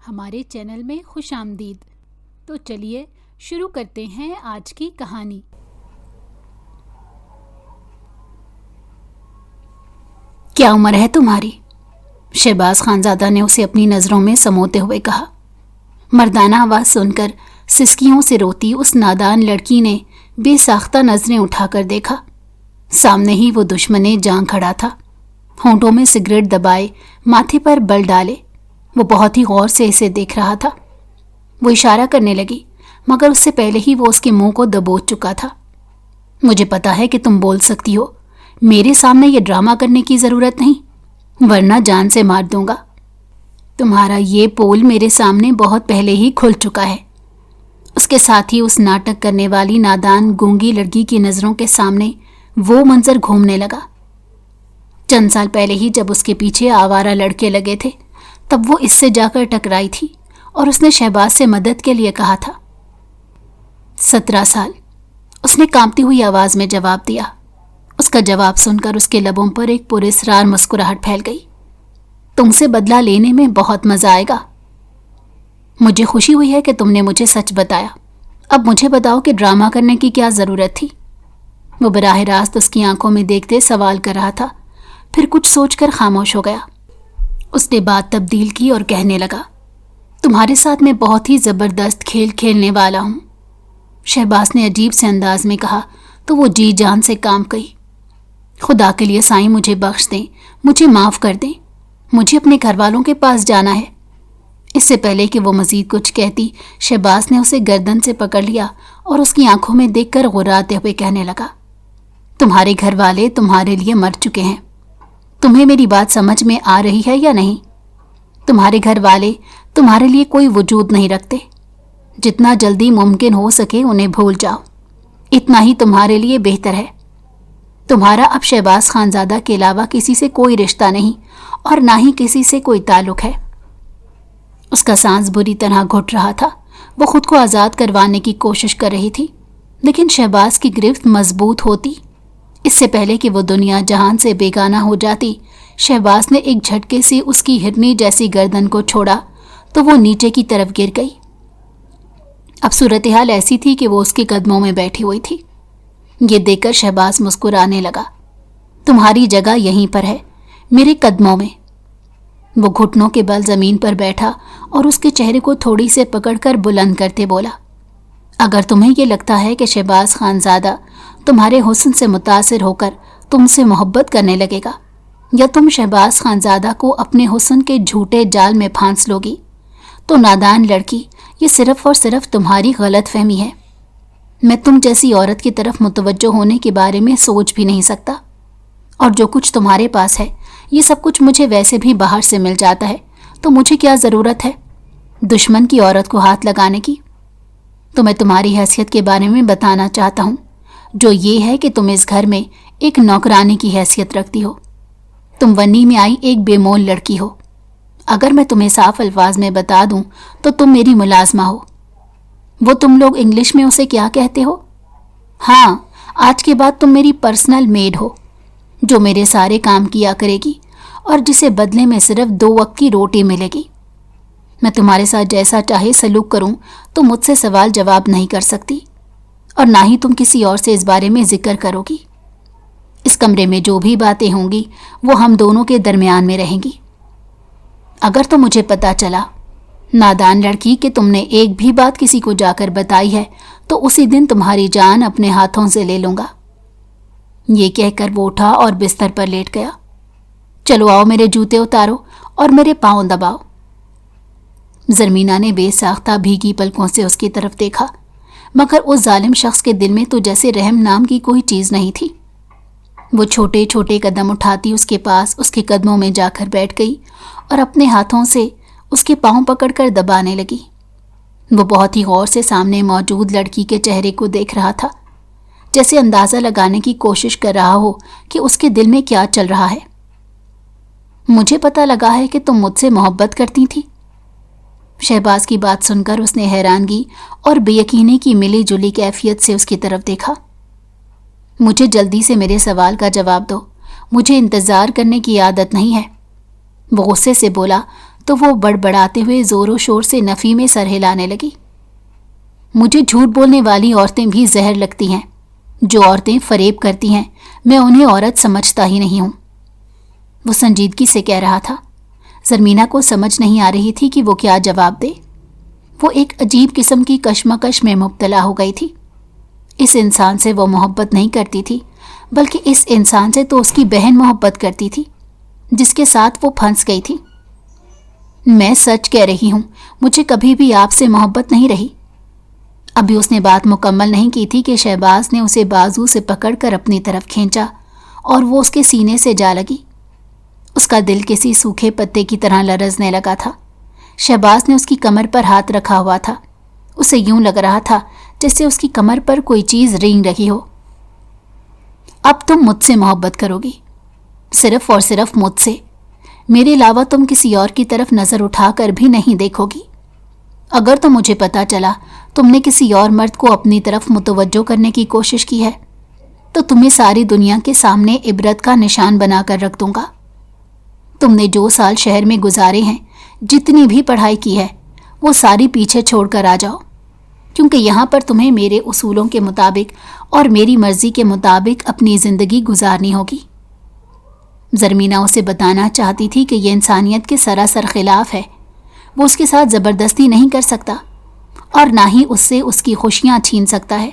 ہمارے چینل میں خوش آمدید۔ تو چلیے شروع کرتے ہیں آج کی کہانی۔ کیا عمر ہے تمہاری؟ شہباز خانزادہ نے اسے اپنی نظروں میں سموتے ہوئے کہا۔ مردانہ آواز سن کر سسکیوں سے روتی اس نادان لڑکی نے بے ساختہ نظریں اٹھا کر دیکھا۔ سامنے ہی وہ دشمن جان کھڑا تھا، ہونٹوں میں سگریٹ دبائے، ماتھے پر بل ڈالے۔ وہ بہت ہی غور سے اسے دیکھ رہا تھا۔ وہ اشارہ کرنے لگی مگر اس سے پہلے ہی وہ اس کے منہ کو دبوچ چکا تھا۔ مجھے پتا ہے کہ تم بول سکتی ہو، میرے سامنے یہ ڈرامہ کرنے کی ضرورت نہیں، ورنہ جان سے مار دوں گا۔ تمہارا یہ پول میرے سامنے بہت پہلے ہی کھل چکا ہے۔ اس کے ساتھ ہی اس ناٹک کرنے والی نادان گونگی لڑکی کی نظروں کے سامنے وہ منظر گھومنے لگا۔ چند سال پہلے ہی جب اس کے پیچھے آوارہ لڑکے لگے تھے تب وہ اس سے جا کر ٹکرائی تھی اور اس نے شہباز سے مدد کے لیے کہا تھا۔ 17 سال، اس نے کانپتی ہوئی آواز میں جواب دیا۔ اس کا جواب سن کر اس کے لبوں پر ایک پراسرار مسکراہٹ پھیل گئی۔ تم سے بدلہ لینے میں بہت مزہ آئے گا۔ مجھے خوشی ہوئی ہے کہ تم نے مجھے سچ بتایا۔ اب مجھے بتاؤ کہ ڈرامہ کرنے کی کیا ضرورت تھی؟ وہ براہ راست اس کی آنکھوں میں دیکھتے سوال کر رہا تھا، پھر کچھ سوچ کر خاموش ہو گیا۔ اس نے بات تبدیل کی اور کہنے لگا، تمہارے ساتھ میں بہت ہی زبردست کھیل کھیلنے والا ہوں۔ شہباز نے عجیب سے انداز میں کہا تو وہ جی جان سے کانپ گئی۔ خدا کے لیے سائیں مجھے بخش دیں، مجھے معاف کر دیں، مجھے اپنے گھر والوں کے پاس جانا ہے۔ اس سے پہلے کہ وہ مزید کچھ کہتی، شہباز نے اسے گردن سے پکڑ لیا اور اس کی آنکھوں میں دیکھ کر غراتے ہوئے کہنے لگا، تمہارے گھر والے تمہارے لیے مر چکے ہیں۔ تمہیں میری بات سمجھ میں آ رہی ہے یا نہیں؟ تمہارے گھر والے تمہارے لیے کوئی وجود نہیں رکھتے۔ جتنا جلدی ممکن ہو سکے انہیں بھول جاؤ، اتنا ہی تمہارے لیے بہتر ہے۔ تمہارا اب شہباز خانزادہ کے علاوہ کسی سے کوئی رشتہ نہیں اور نہ ہی کسی سے کوئی تعلق ہے۔ اس کا سانس بری طرح گھٹ رہا تھا۔ وہ خود کو آزاد کروانے کی کوشش کر رہی تھی، لیکن شہباز کی گرفت مضبوط ہوتی۔ اس سے پہلے کہ وہ دنیا جہان سے بیگانہ ہو جاتی، شہباز نے ایک جھٹکے سے اس کی ہرنی جیسی گردن کو چھوڑا تو وہ نیچے کی طرف گر گئی۔ اب صورتحال ایسی تھی کہ وہ اس کے قدموں میں بیٹھی ہوئی تھی۔ یہ دیکھ کر شہباز مسکرانے لگا۔ تمہاری جگہ یہیں پر ہے، میرے قدموں میں۔ وہ گھٹنوں کے بل زمین پر بیٹھا اور اس کے چہرے کو تھوڑی سے پکڑ کر بلند کرتے بولا، اگر تمہیں یہ لگتا ہے کہ شہباز خانزادہ تمہارے حسن سے متاثر ہو کر تم سے محبت کرنے لگے گا، یا تم شہباز خانزادہ کو اپنے حسن کے جھوٹے جال میں پھانس لوگی، تو نادان لڑکی، یہ صرف اور صرف تمہاری غلط فہمی ہے۔ میں تم جیسی عورت کی طرف متوجہ ہونے کے بارے میں سوچ بھی نہیں سکتا، اور جو کچھ تمہارے پاس ہے یہ سب کچھ مجھے ویسے بھی باہر سے مل جاتا ہے، تو مجھے کیا ضرورت ہے دشمن کی عورت کو ہاتھ لگانے کی؟ تو میں تمہاری حیثیت کے بارے میں بتانا چاہتا ہوں، جو یہ ہے کہ تم اس گھر میں ایک نوکرانی کی حیثیت رکھتی ہو۔ تم ونی میں آئی ایک بے مول لڑکی ہو۔ اگر میں تمہیں صاف الفاظ میں بتا دوں تو تم میری ملازمہ ہو۔ وہ تم لوگ انگلش میں اسے کیا کہتے ہو؟ ہاں، آج کے بعد تم میری پرسنل میڈ ہو، جو میرے سارے کام کیا کرے گی اور جسے بدلے میں صرف 2 وقت کی روٹی ملے گی۔ میں تمہارے ساتھ جیسا چاہے سلوک کروں تو مجھ سے سوال جواب نہیں کر سکتی، اور نہ ہی تم کسی اور سے اس بارے میں ذکر کرو گی۔ اس کمرے میں جو بھی باتیں ہوں گی وہ ہم دونوں کے درمیان میں رہیں گی۔ اگر تو مجھے پتا چلا، نادان لڑکی، کہ تم نے ایک بھی بات کسی کو جا کر بتائی ہے تو اسی دن تمہاری جان اپنے ہاتھوں سے لے لوں گا۔ یہ کہہ کر وہ اٹھا اور بستر پر لیٹ گیا۔ چلو آؤ، میرے جوتے اتارو اور میرے پاؤں دباؤ۔ زرمینہ نے بے ساختہ بھیگی پلکوں سے اس کی طرف دیکھا، مگر اس ظالم شخص کے دل میں تو جیسے رحم نام کی کوئی چیز نہیں تھی۔ وہ چھوٹے چھوٹے قدم اٹھاتی اس کے پاس اس کے قدموں میں جا کر بیٹھ گئی اور اپنے ہاتھوں سے اس کے پاؤں پکڑ کر دبانے لگی۔ وہ بہت ہی غور سے سامنے موجود لڑکی کے چہرے کو دیکھ رہا تھا، جیسے اندازہ لگانے کی کوشش کر رہا ہو کہ اس کے دل میں کیا چل رہا ہے۔ مجھے پتہ لگا ہے کہ تم مجھ سے محبت کرتی تھی۔ شہباز کی بات سن کر اس نے حیرانگی اور بے یقینی کی ملی جلی کیفیت سے اس کی طرف دیکھا۔ مجھے جلدی سے میرے سوال کا جواب دو، مجھے انتظار کرنے کی عادت نہیں ہے۔ وہ غصے سے بولا، تو وہ بڑبڑاتے ہوئے زور و شور سے نفی میں سر ہلانے لگی۔ مجھے جھوٹ بولنے والی عورتیں بھی زہر لگتی ہیں۔ جو عورتیں فریب کرتی ہیں میں انہیں عورت سمجھتا ہی نہیں ہوں۔ وہ سنجیدگی سے کہہ رہا تھا۔ زرمینہ کو سمجھ نہیں آ رہی تھی کہ وہ کیا جواب دے۔ وہ ایک عجیب قسم کی کشمکش میں مبتلا ہو گئی تھی۔ اس انسان سے وہ محبت نہیں کرتی تھی، بلکہ اس انسان سے تو اس کی بہن محبت کرتی تھی جس کے ساتھ وہ پھنس گئی تھی۔ میں سچ کہہ رہی ہوں، مجھے کبھی بھی آپ سے محبت نہیں رہی۔ ابھی اس نے بات مکمل نہیں کی تھی کہ شہباز نے اسے بازو سے پکڑ کر اپنی طرف کھینچا اور وہ اس کے سینے سے جا لگی۔ اس کا دل کسی سوکھے پتے کی طرح لرزنے لگا تھا۔ شہباز نے اس کی کمر پر ہاتھ رکھا ہوا تھا۔ اسے یوں لگ رہا تھا جیسے اس کی کمر پر کوئی چیز رینگ رہی ہو۔ اب تم مجھ سے محبت کرو گی، صرف اور صرف مجھ سے۔ میرے علاوہ تم کسی اور کی طرف نظر اٹھا کر بھی نہیں دیکھو گی۔ اگر تو مجھے پتا چلا تم نے کسی اور مرد کو اپنی طرف متوجہ کرنے کی کوشش کی ہے تو تمہیں ساری دنیا کے سامنے عبرت کا نشان بنا کر رکھ دوں گا۔ تم نے جو سال شہر میں گزارے ہیں، جتنی بھی پڑھائی کی ہے، وہ ساری پیچھے چھوڑ کر آ جاؤ، کیونکہ یہاں پر تمہیں میرے اصولوں کے مطابق اور میری مرضی کے مطابق اپنی زندگی گزارنی ہوگی۔ زرمینہ اسے بتانا چاہتی تھی کہ یہ انسانیت کے سراسر خلاف ہے۔ وہ اس کے ساتھ زبردستی نہیں کر سکتا اور نہ ہی اس سے اس کی خوشیاں چھین سکتا ہے،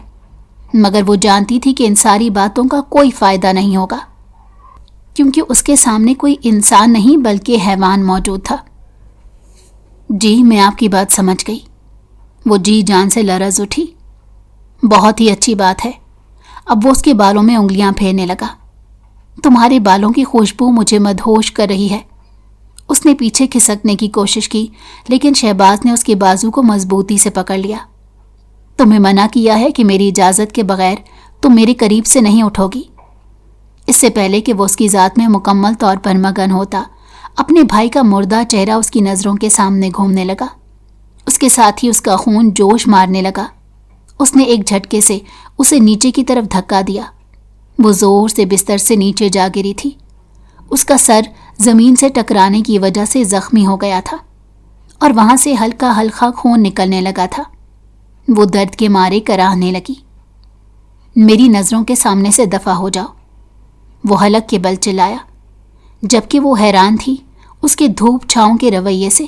مگر وہ جانتی تھی کہ ان ساری باتوں کا کوئی فائدہ نہیں ہوگا، کیونکہ اس کے سامنے کوئی انسان نہیں بلکہ حیوان موجود تھا۔ جی میں آپ کی بات سمجھ گئی۔ وہ جی جان سے لرز اٹھی۔ بہت ہی اچھی بات ہے۔ اب وہ اس کے بالوں میں انگلیاں پھیرنے لگا۔ تمہارے بالوں کی خوشبو مجھے مدہوش کر رہی ہے۔ اس نے پیچھے کھسکنے کی کوشش کی، لیکن شہباز نے اس کے بازو کو مضبوطی سے پکڑ لیا۔ تمہیں منع کیا ہے کہ میری اجازت کے بغیر تم میرے قریب سے نہیں اٹھو گی۔ اس سے پہلے کہ وہ اس کی ذات میں مکمل طور پر مگن ہوتا، اپنے بھائی کا مردہ چہرہ اس کی نظروں کے سامنے گھومنے لگا۔ اس کے ساتھ ہی اس کا خون جوش مارنے لگا۔ اس نے ایک جھٹکے سے اسے نیچے کی طرف دھکا دیا۔ وہ زور سے بستر سے نیچے جا گری تھی۔ اس کا سر زمین سے ٹکرانے کی وجہ سے زخمی ہو گیا تھا اور وہاں سے ہلکا ہلکا خون نکلنے لگا تھا۔ وہ درد کے مارے کراہنے لگی۔ میری نظروں کے سامنے سے دفع ہو جاؤ، وہ حلق کے بل چلایا، جبکہ وہ حیران تھی اس کے دھوپ چھاؤں کے رویے سے۔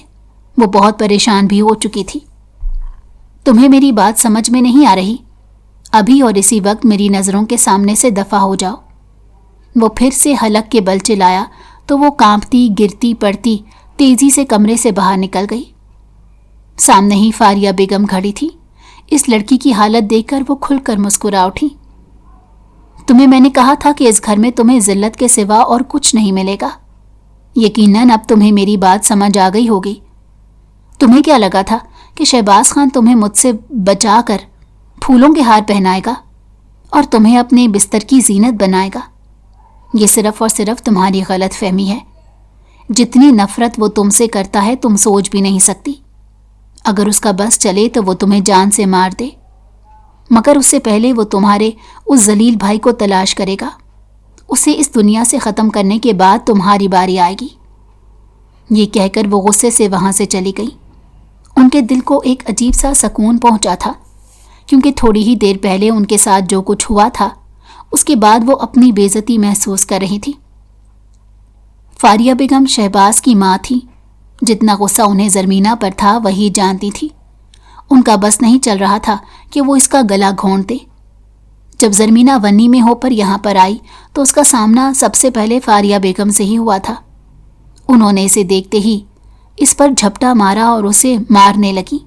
وہ بہت پریشان بھی ہو چکی تھی۔ تمہیں میری بات سمجھ میں نہیں آ رہی؟ ابھی اور اسی وقت میری نظروں کے سامنے سے دفع ہو جاؤ۔ وہ پھر سے حلق کے بل چلایا تو وہ کانپتی گرتی پڑتی تیزی سے کمرے سے باہر نکل گئی۔ سامنے ہی فاریہ بیگم کھڑی تھی۔ اس لڑکی کی حالت دیکھ کر وہ کھل کر مسکرا اٹھی۔ تمہیں میں نے کہا تھا کہ اس گھر میں تمہیں ذلت کے سوا اور کچھ نہیں ملے گا۔ یقیناً اب تمہیں میری بات سمجھ آ گئی ہوگی۔ تمہیں کیا لگا تھا کہ شہباز خان تمہیں مجھ سے بچا کر پھولوں کے ہار پہنائے گا اور تمہیں اپنے بستر کی زینت بنائے گا؟ یہ صرف اور صرف تمہاری غلط فہمی ہے۔ جتنی نفرت وہ تم سے کرتا ہے تم سوچ بھی نہیں سکتی۔ اگر اس کا بس چلے تو وہ تمہیں جان سے مار دے، مگر اس سے پہلے وہ تمہارے اس ذلیل بھائی کو تلاش کرے گا۔ اسے اس دنیا سے ختم کرنے کے بعد تمہاری باری آئے گی۔ یہ کہہ کر وہ غصے سے وہاں سے چلی گئی۔ ان کے دل کو ایک عجیب سا سکون پہنچا تھا، کیونکہ تھوڑی ہی دیر پہلے ان کے ساتھ جو کچھ ہوا تھا اس کے بعد وہ اپنی بے عزتی محسوس کر رہی تھی۔ فاریہ بیگم شہباز کی ماں تھی۔ جتنا غصہ انہیں زرمینہ پر تھا وہی جانتی تھی۔ ان کا بس نہیں چل رہا تھا کہ وہ اس کا گلا گھونٹ دے۔ جب زرمینہ ونی میں ہو پر یہاں پر آئی تو اس کا سامنا سب سے پہلے فاریہ بیگم سے ہی ہوا تھا۔ انہوں نے اسے دیکھتے ہی اس پر جھپٹا مارا اور اسے مارنے لگی۔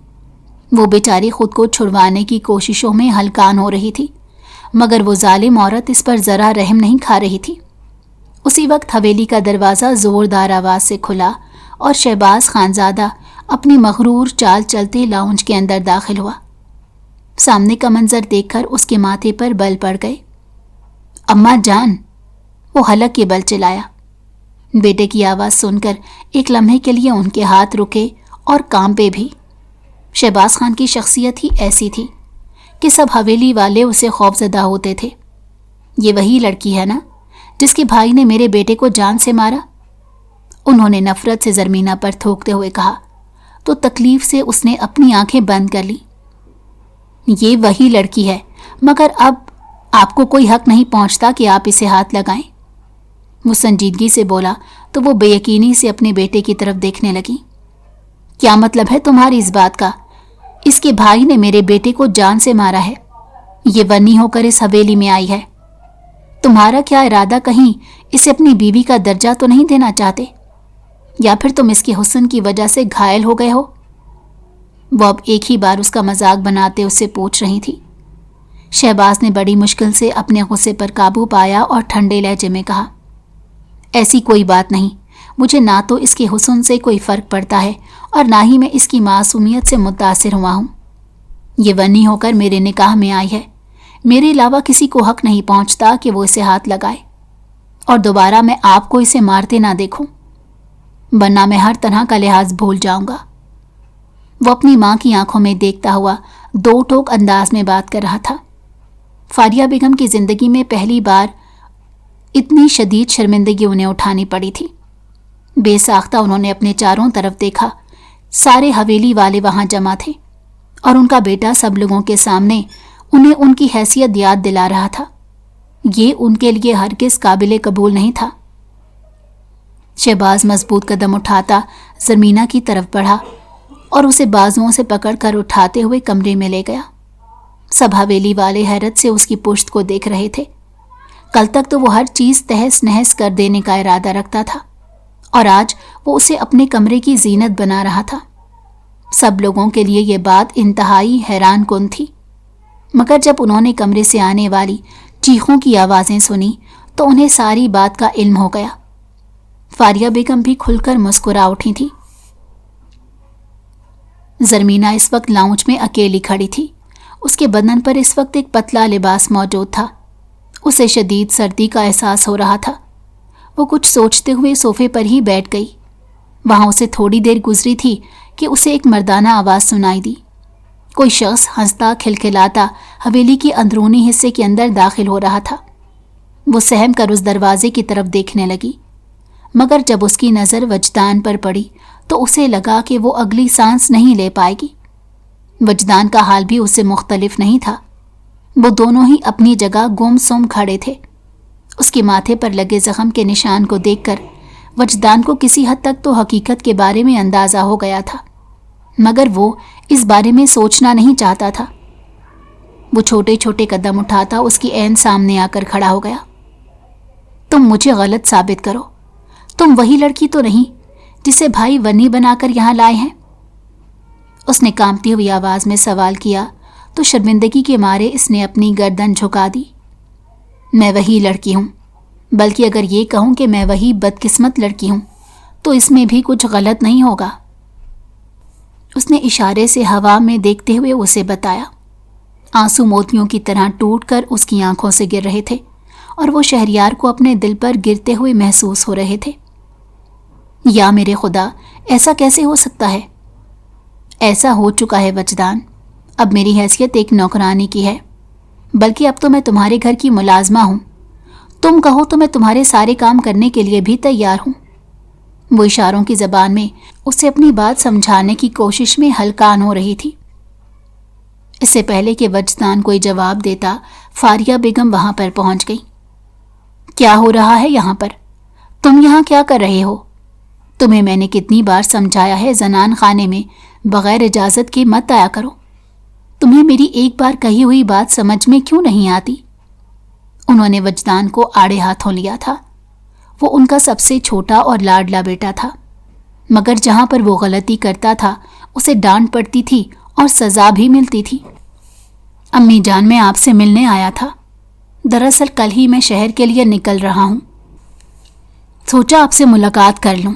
وہ بیچاری خود کو چھڑوانے کی کوششوں میں ہلکان ہو رہی تھی، مگر وہ ظالم عورت اس پر ذرا رحم نہیں کھا رہی تھی۔ اسی وقت حویلی کا دروازہ زوردار آواز سے کھلا اور شہباز خانزادہ اپنی مغرور چال چلتے لاؤنج کے اندر داخل ہوا۔ سامنے کا منظر دیکھ کر اس کے ماتھے پر بل پڑ گئے۔ اماں جان، وہ حلق کے بل چلایا۔ بیٹے کی آواز سن کر ایک لمحے کے لیے ان کے ہاتھ رکے اور کانپے بھی۔ شہباز خان کی شخصیت ہی ایسی تھی کہ سب حویلی والے اسے خوفزدہ ہوتے تھے۔ یہ وہی لڑکی ہے نا جس کے بھائی نے میرے بیٹے کو جان سے مارا؟ انہوں نے نفرت سے زرمینہ پر تھوکتے ہوئے کہا تو تکلیف سے اس نے اپنی آنکھیں بند کر لی۔ یہ وہی لڑکی ہے، مگر اب آپ کو کوئی حق نہیں پہنچتا کہ آپ اسے ہاتھ لگائیں۔ وہ سنجیدگی سے بولا تو وہ بے یقینی سے اپنے بیٹے کی طرف دیکھنے لگی۔ کیا مطلب ہے تمہاری اس بات کا؟ اس کے بھائی نے میرے بیٹے کو جان سے مارا ہے، یہ ونی ہو کر اس حویلی میں آئی ہے۔ تمہارا کیا ارادہ کہیں اسے اپنی بیوی کا درجہ تو نہیں دینا چاہتے؟ یا پھر تم اس کے حسن کی وجہ سے گھائل ہو گئے ہو؟ وہ اب ایک ہی بار اس کا مذاق بناتے اس سے پوچھ رہی تھی۔ شہباز نے بڑی مشکل سے اپنے غصے پر قابو پایا اور ٹھنڈے لہجے میں کہا، ایسی کوئی بات نہیں، مجھے نہ تو اس کے حسن سے کوئی فرق پڑتا ہے اور نہ ہی میں اس کی معصومیت سے متاثر ہوا ہوں۔ یہ ونی ہو کر میرے نکاح میں آئی ہے، میرے علاوہ کسی کو حق نہیں پہنچتا کہ وہ اسے ہاتھ لگائے، اور دوبارہ میں آپ کو اسے مارتے نہ دیکھوں، ورنہ میں ہر طرح کا لحاظ بھول جاؤں گا۔ وہ اپنی ماں کی آنکھوں میں دیکھتا ہوا دو ٹوک انداز میں بات کر رہا تھا۔ فاریہ بیگم کی زندگی میں پہلی بار اتنی شدید شرمندگی انہیں اٹھانی پڑی تھی۔ بے ساختہ انہوں نے اپنے چاروں طرف دیکھا، سارے حویلی والے وہاں جمع تھے اور ان کا بیٹا سب لوگوں کے سامنے انہیں ان کی حیثیت یاد دلا رہا تھا۔ یہ ان کے لیے ہرگز قابل قبول نہیں تھا۔ شہباز مضبوط قدم اٹھاتا زرمینہ کی طرف بڑھا اور اسے بازوؤں سے پکڑ کر اٹھاتے ہوئے کمرے میں لے گیا۔ سب حویلی والے حیرت سے اس کی پشت کو دیکھ رہے تھے۔ کل تک تو وہ ہر چیز تہس نہس کر دینے کا ارادہ رکھتا تھا، اور آج وہ اسے اپنے کمرے کی زینت بنا رہا تھا۔ سب لوگوں کے لیے یہ بات انتہائی حیران کن تھی، مگر جب انہوں نے کمرے سے آنے والی چیخوں کی آوازیں سنی تو انہیں ساری بات کا علم ہو گیا۔ فاریہ بیگم بھی کھل کر مسکرا اٹھی تھی۔ زرمینہ اس وقت لاؤنج میں اکیلی کھڑی تھی۔ اس کے بدن پر اس وقت ایک پتلا لباس موجود تھا۔ اسے شدید سردی کا احساس ہو رہا تھا۔ وہ کچھ سوچتے ہوئے صوفے پر ہی بیٹھ گئی۔ وہاں اسے تھوڑی دیر گزری تھی کہ اسے ایک مردانہ آواز سنائی دی۔ کوئی شخص ہنستا کھلکھلاتا حویلی کی اندرونی حصے کے اندر داخل ہو رہا تھا۔ وہ سہم کر اس دروازے کی طرف دیکھنے لگی، مگر جب اس کی نظر وجدان پر پڑی تو اسے لگا کہ وہ اگلی سانس نہیں لے پائے گی۔ وجدان کا حال بھی اس سے مختلف نہیں تھا۔ وہ دونوں ہی اپنی جگہ گم سم کھڑے تھے۔ اس کے ماتھے پر لگے زخم کے نشان کو دیکھ کر وجدان کو کسی حد تک تو حقیقت کے بارے میں اندازہ ہو گیا تھا، مگر وہ اس بارے میں سوچنا نہیں چاہتا تھا۔ وہ چھوٹے چھوٹے قدم اٹھاتا اس کی عین سامنے آ کر کھڑا ہو گیا۔ تم مجھے غلط ثابت کرو، تم وہی لڑکی تو نہیں جسے بھائی ونی بنا کر یہاں لائے ہیں؟ اس نے کانپتی ہوئی آواز میں سوال کیا تو شرمندگی کے مارے اس نے اپنی گردن جھکا دی۔ میں وہی لڑکی ہوں، بلکہ اگر یہ کہوں کہ میں وہی بدقسمت لڑکی ہوں تو اس میں بھی کچھ غلط نہیں ہوگا۔ اس نے اشارے سے ہوا میں دیکھتے ہوئے اسے بتایا۔ آنسو موتیوں کی طرح ٹوٹ کر اس کی آنکھوں سے گر رہے تھے اور وہ شہریار کو اپنے دل پر گرتے ہوئے محسوس ہو رہے تھے۔ یا میرے خدا، ایسا کیسے ہو سکتا ہے؟ ایسا ہو چکا ہے وجدان، اب میری حیثیت ایک نوکرانی کی ہے، بلکہ اب تو میں تمہارے گھر کی ملازمہ ہوں۔ تم کہو تو میں تمہارے سارے کام کرنے کے لیے بھی تیار ہوں۔ وہ اشاروں کی زبان میں اسے اپنی بات سمجھانے کی کوشش میں ہلکان ہو رہی تھی۔ اس سے پہلے کہ وجدان کوئی جواب دیتا، فاریہ بیگم وہاں پر پہنچ گئی۔ کیا ہو رہا ہے یہاں پر؟ تم یہاں کیا کر رہے ہو؟ تمہیں میں نے کتنی بار سمجھایا ہے زنان خانے میں بغیر اجازت کے مت آیا کرو۔ تمہیں میری ایک بار کہی ہوئی بات سمجھ میں کیوں نہیں آتی؟ انہوں نے وجدان کو آڑے ہاتھوں لیا تھا۔ وہ ان کا سب سے چھوٹا اور لاڈلا بیٹا تھا، مگر جہاں پر وہ غلطی کرتا تھا اسے ڈانٹ پڑتی تھی اور سزا بھی ملتی تھی۔ امی جان، میں آپ سے ملنے آیا تھا۔ دراصل کل ہی میں شہر کے لیے نکل رہا ہوں، سوچا آپ سے ملاقات کر لوں۔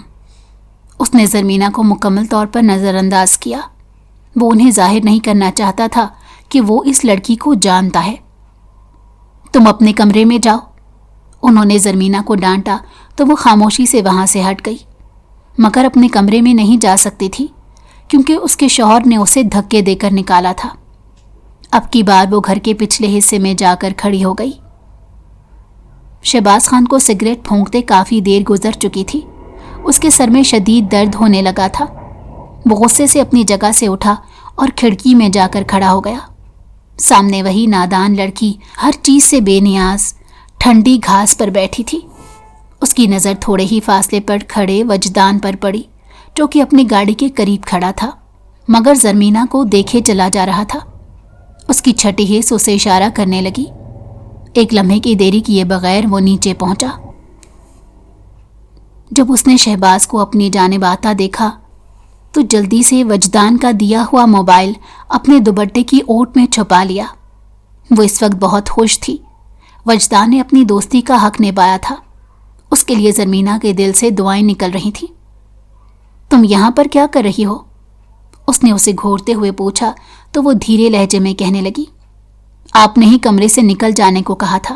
اس نے زرمینہ کو مکمل طور پر نظر انداز کیا۔ وہ انہیں ظاہر نہیں کرنا چاہتا تھا کہ وہ اس لڑکی کو جانتا ہے۔ تم اپنے کمرے میں جاؤ۔ انہوں نے زرمینہ کو ڈانٹا تو وہ خاموشی سے وہاں سے ہٹ گئی، مگر اپنے کمرے میں نہیں جا سکتی تھی کیونکہ اس کے شوہر نے اسے دھکے دے کر نکالا تھا۔ اب کی بار وہ گھر کے پچھلے حصے میں جا کر کھڑی ہو گئی۔ شہباز خان کو سگریٹ پھونکتے کافی دیر گزر چکی تھی۔ اس کے سر میں شدید درد ہونے لگا تھا۔ وہ غصے سے اپنی جگہ سے اٹھا اور کھڑکی میں جا کر کھڑا ہو گیا۔ سامنے وہی نادان لڑکی ہر چیز سے بے نیاز ٹھنڈی گھاس پر بیٹھی تھی۔ اس کی نظر تھوڑے ہی فاصلے پر کھڑے وجدان پر پڑی، جو کہ اپنی گاڑی کے قریب کھڑا تھا مگر زرمینہ کو دیکھے چلا جا رہا تھا۔ اس کی چھٹی حس اسے اشارہ کرنے لگی۔ ایک لمحے کی دیری کیے بغیر وہ نیچے پہنچا۔ جب اس نے شہباز کو اپنی جانب آتا دیکھا تو جلدی سے وجدان کا دیا ہوا موبائل اپنے دوپٹے کی اوٹ میں چھپا لیا۔ وہ اس وقت بہت خوش تھی۔ وجدان نے اپنی دوستی کا حق نبھایا تھا۔ اس کے لیے زرمینہ کے دل سے دعائیں نکل رہی تھیں۔ تم یہاں پر کیا کر رہی ہو؟ اس نے اسے گھورتے ہوئے پوچھا تو وہ دھیرے لہجے میں کہنے لگی، آپ نے ہی کمرے سے نکل جانے کو کہا تھا۔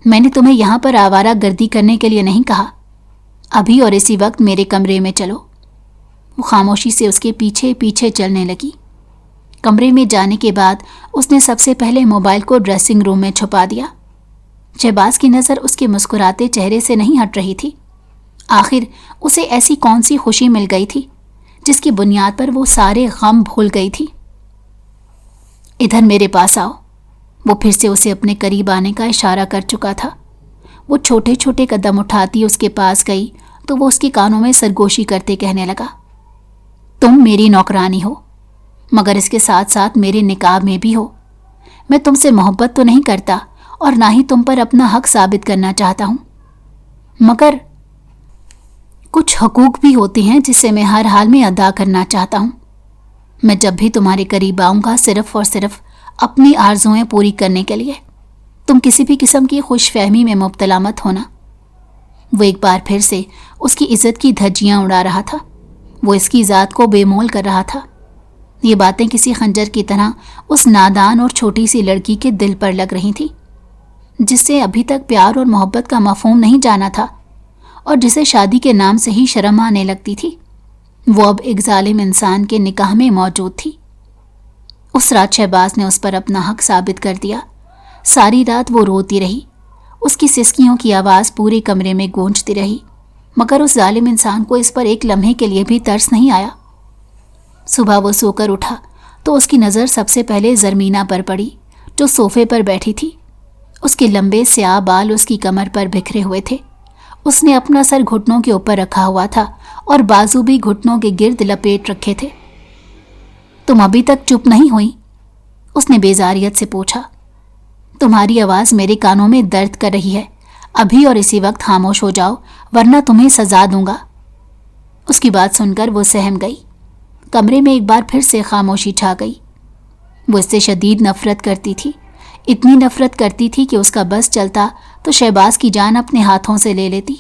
میں نے تمہیں یہاں پر آوارہ گردی کرنے کے لیے نہیں کہا۔ ابھی اور اسی وقت میرے کمرے میں چلو۔ وہ خاموشی سے اس کے پیچھے پیچھے چلنے لگی۔ کمرے میں جانے کے بعد اس نے سب سے پہلے موبائل کو ڈریسنگ روم میں چھپا دیا۔ شہباز کی نظر اس کے مسکراتے چہرے سے نہیں ہٹ رہی تھی۔ آخر اسے ایسی کون سی خوشی مل گئی تھی جس کی بنیاد پر وہ سارے غم بھول گئی تھی۔ ادھر میرے پاس آؤ۔ وہ پھر سے اسے اپنے قریب آنے کا اشارہ کر چکا تھا۔ وہ چھوٹے چھوٹے قدم اٹھاتی اس کے پاس گئی تو وہ اس کے کانوں میں سرگوشی کرتے کہنے لگا، تم میری نوکرانی ہو مگر اس کے ساتھ ساتھ میرے نکاح میں بھی ہو۔ میں تم سے محبت تو نہیں کرتا اور نہ ہی تم پر اپنا حق ثابت کرنا چاہتا ہوں، مگر کچھ حقوق بھی ہوتے ہیں جسے میں ہر حال میں ادا کرنا چاہتا ہوں۔ میں جب بھی تمہارے قریب آؤں گا صرف اور صرف اپنی آرزوئیں پوری کرنے کے لیے۔ تم کسی بھی قسم کی خوش فہمی میں مبتلا مت ہونا۔ وہ ایک بار پھر سے اس کی عزت کی دھجیاں اڑا رہا تھا۔ وہ اس کی ذات کو بے مول کر رہا تھا۔ یہ باتیں کسی خنجر کی طرح اس نادان اور چھوٹی سی لڑکی کے دل پر لگ رہی تھی، جس سے ابھی تک پیار اور محبت کا مفہوم نہیں جانا تھا اور جسے شادی کے نام سے ہی شرم آنے لگتی تھی۔ وہ اب ایک ظالم انسان کے نکاح میں موجود تھی۔ اس رات شہباز نے اس پر اپنا حق ثابت کر دیا۔ ساری رات وہ روتی رہی۔ اس کی سسکیوں کی آواز پورے کمرے میں گونجتی رہی مگر اس ظالم انسان کو اس پر ایک لمحے کے لیے بھی ترس نہیں آیا۔ صبح وہ سو کر اٹھا تو اس کی نظر سب سے پہلے زرمینہ پر پڑی، جو صوفے پر بیٹھی تھی۔ اس کے لمبے سیاہ بال اس کی کمر پر بکھرے ہوئے تھے۔ اس نے اپنا سر گھٹنوں کے اوپر رکھا ہوا تھا اور بازو بھی گھٹنوں کے گرد لپیٹ رکھے تھے۔ تم ابھی تک چپ نہیں ہوئی؟ اس نے بیزاریت سے پوچھا۔ تمہاری آواز میرے کانوں میں درد کر رہی ہے۔ ابھی اور اسی وقت خاموش ہو جاؤ ورنہ تمہیں سزا دوں گا۔ اس کی بات سن کر وہ سہم گئی۔ کمرے میں ایک بار پھر سے خاموشی چھا گئی۔ وہ اس سے شدید نفرت کرتی تھی، اتنی نفرت کرتی تھی کہ اس کا بس چلتا تو شہباز کی جان اپنے ہاتھوں سے لے لیتی۔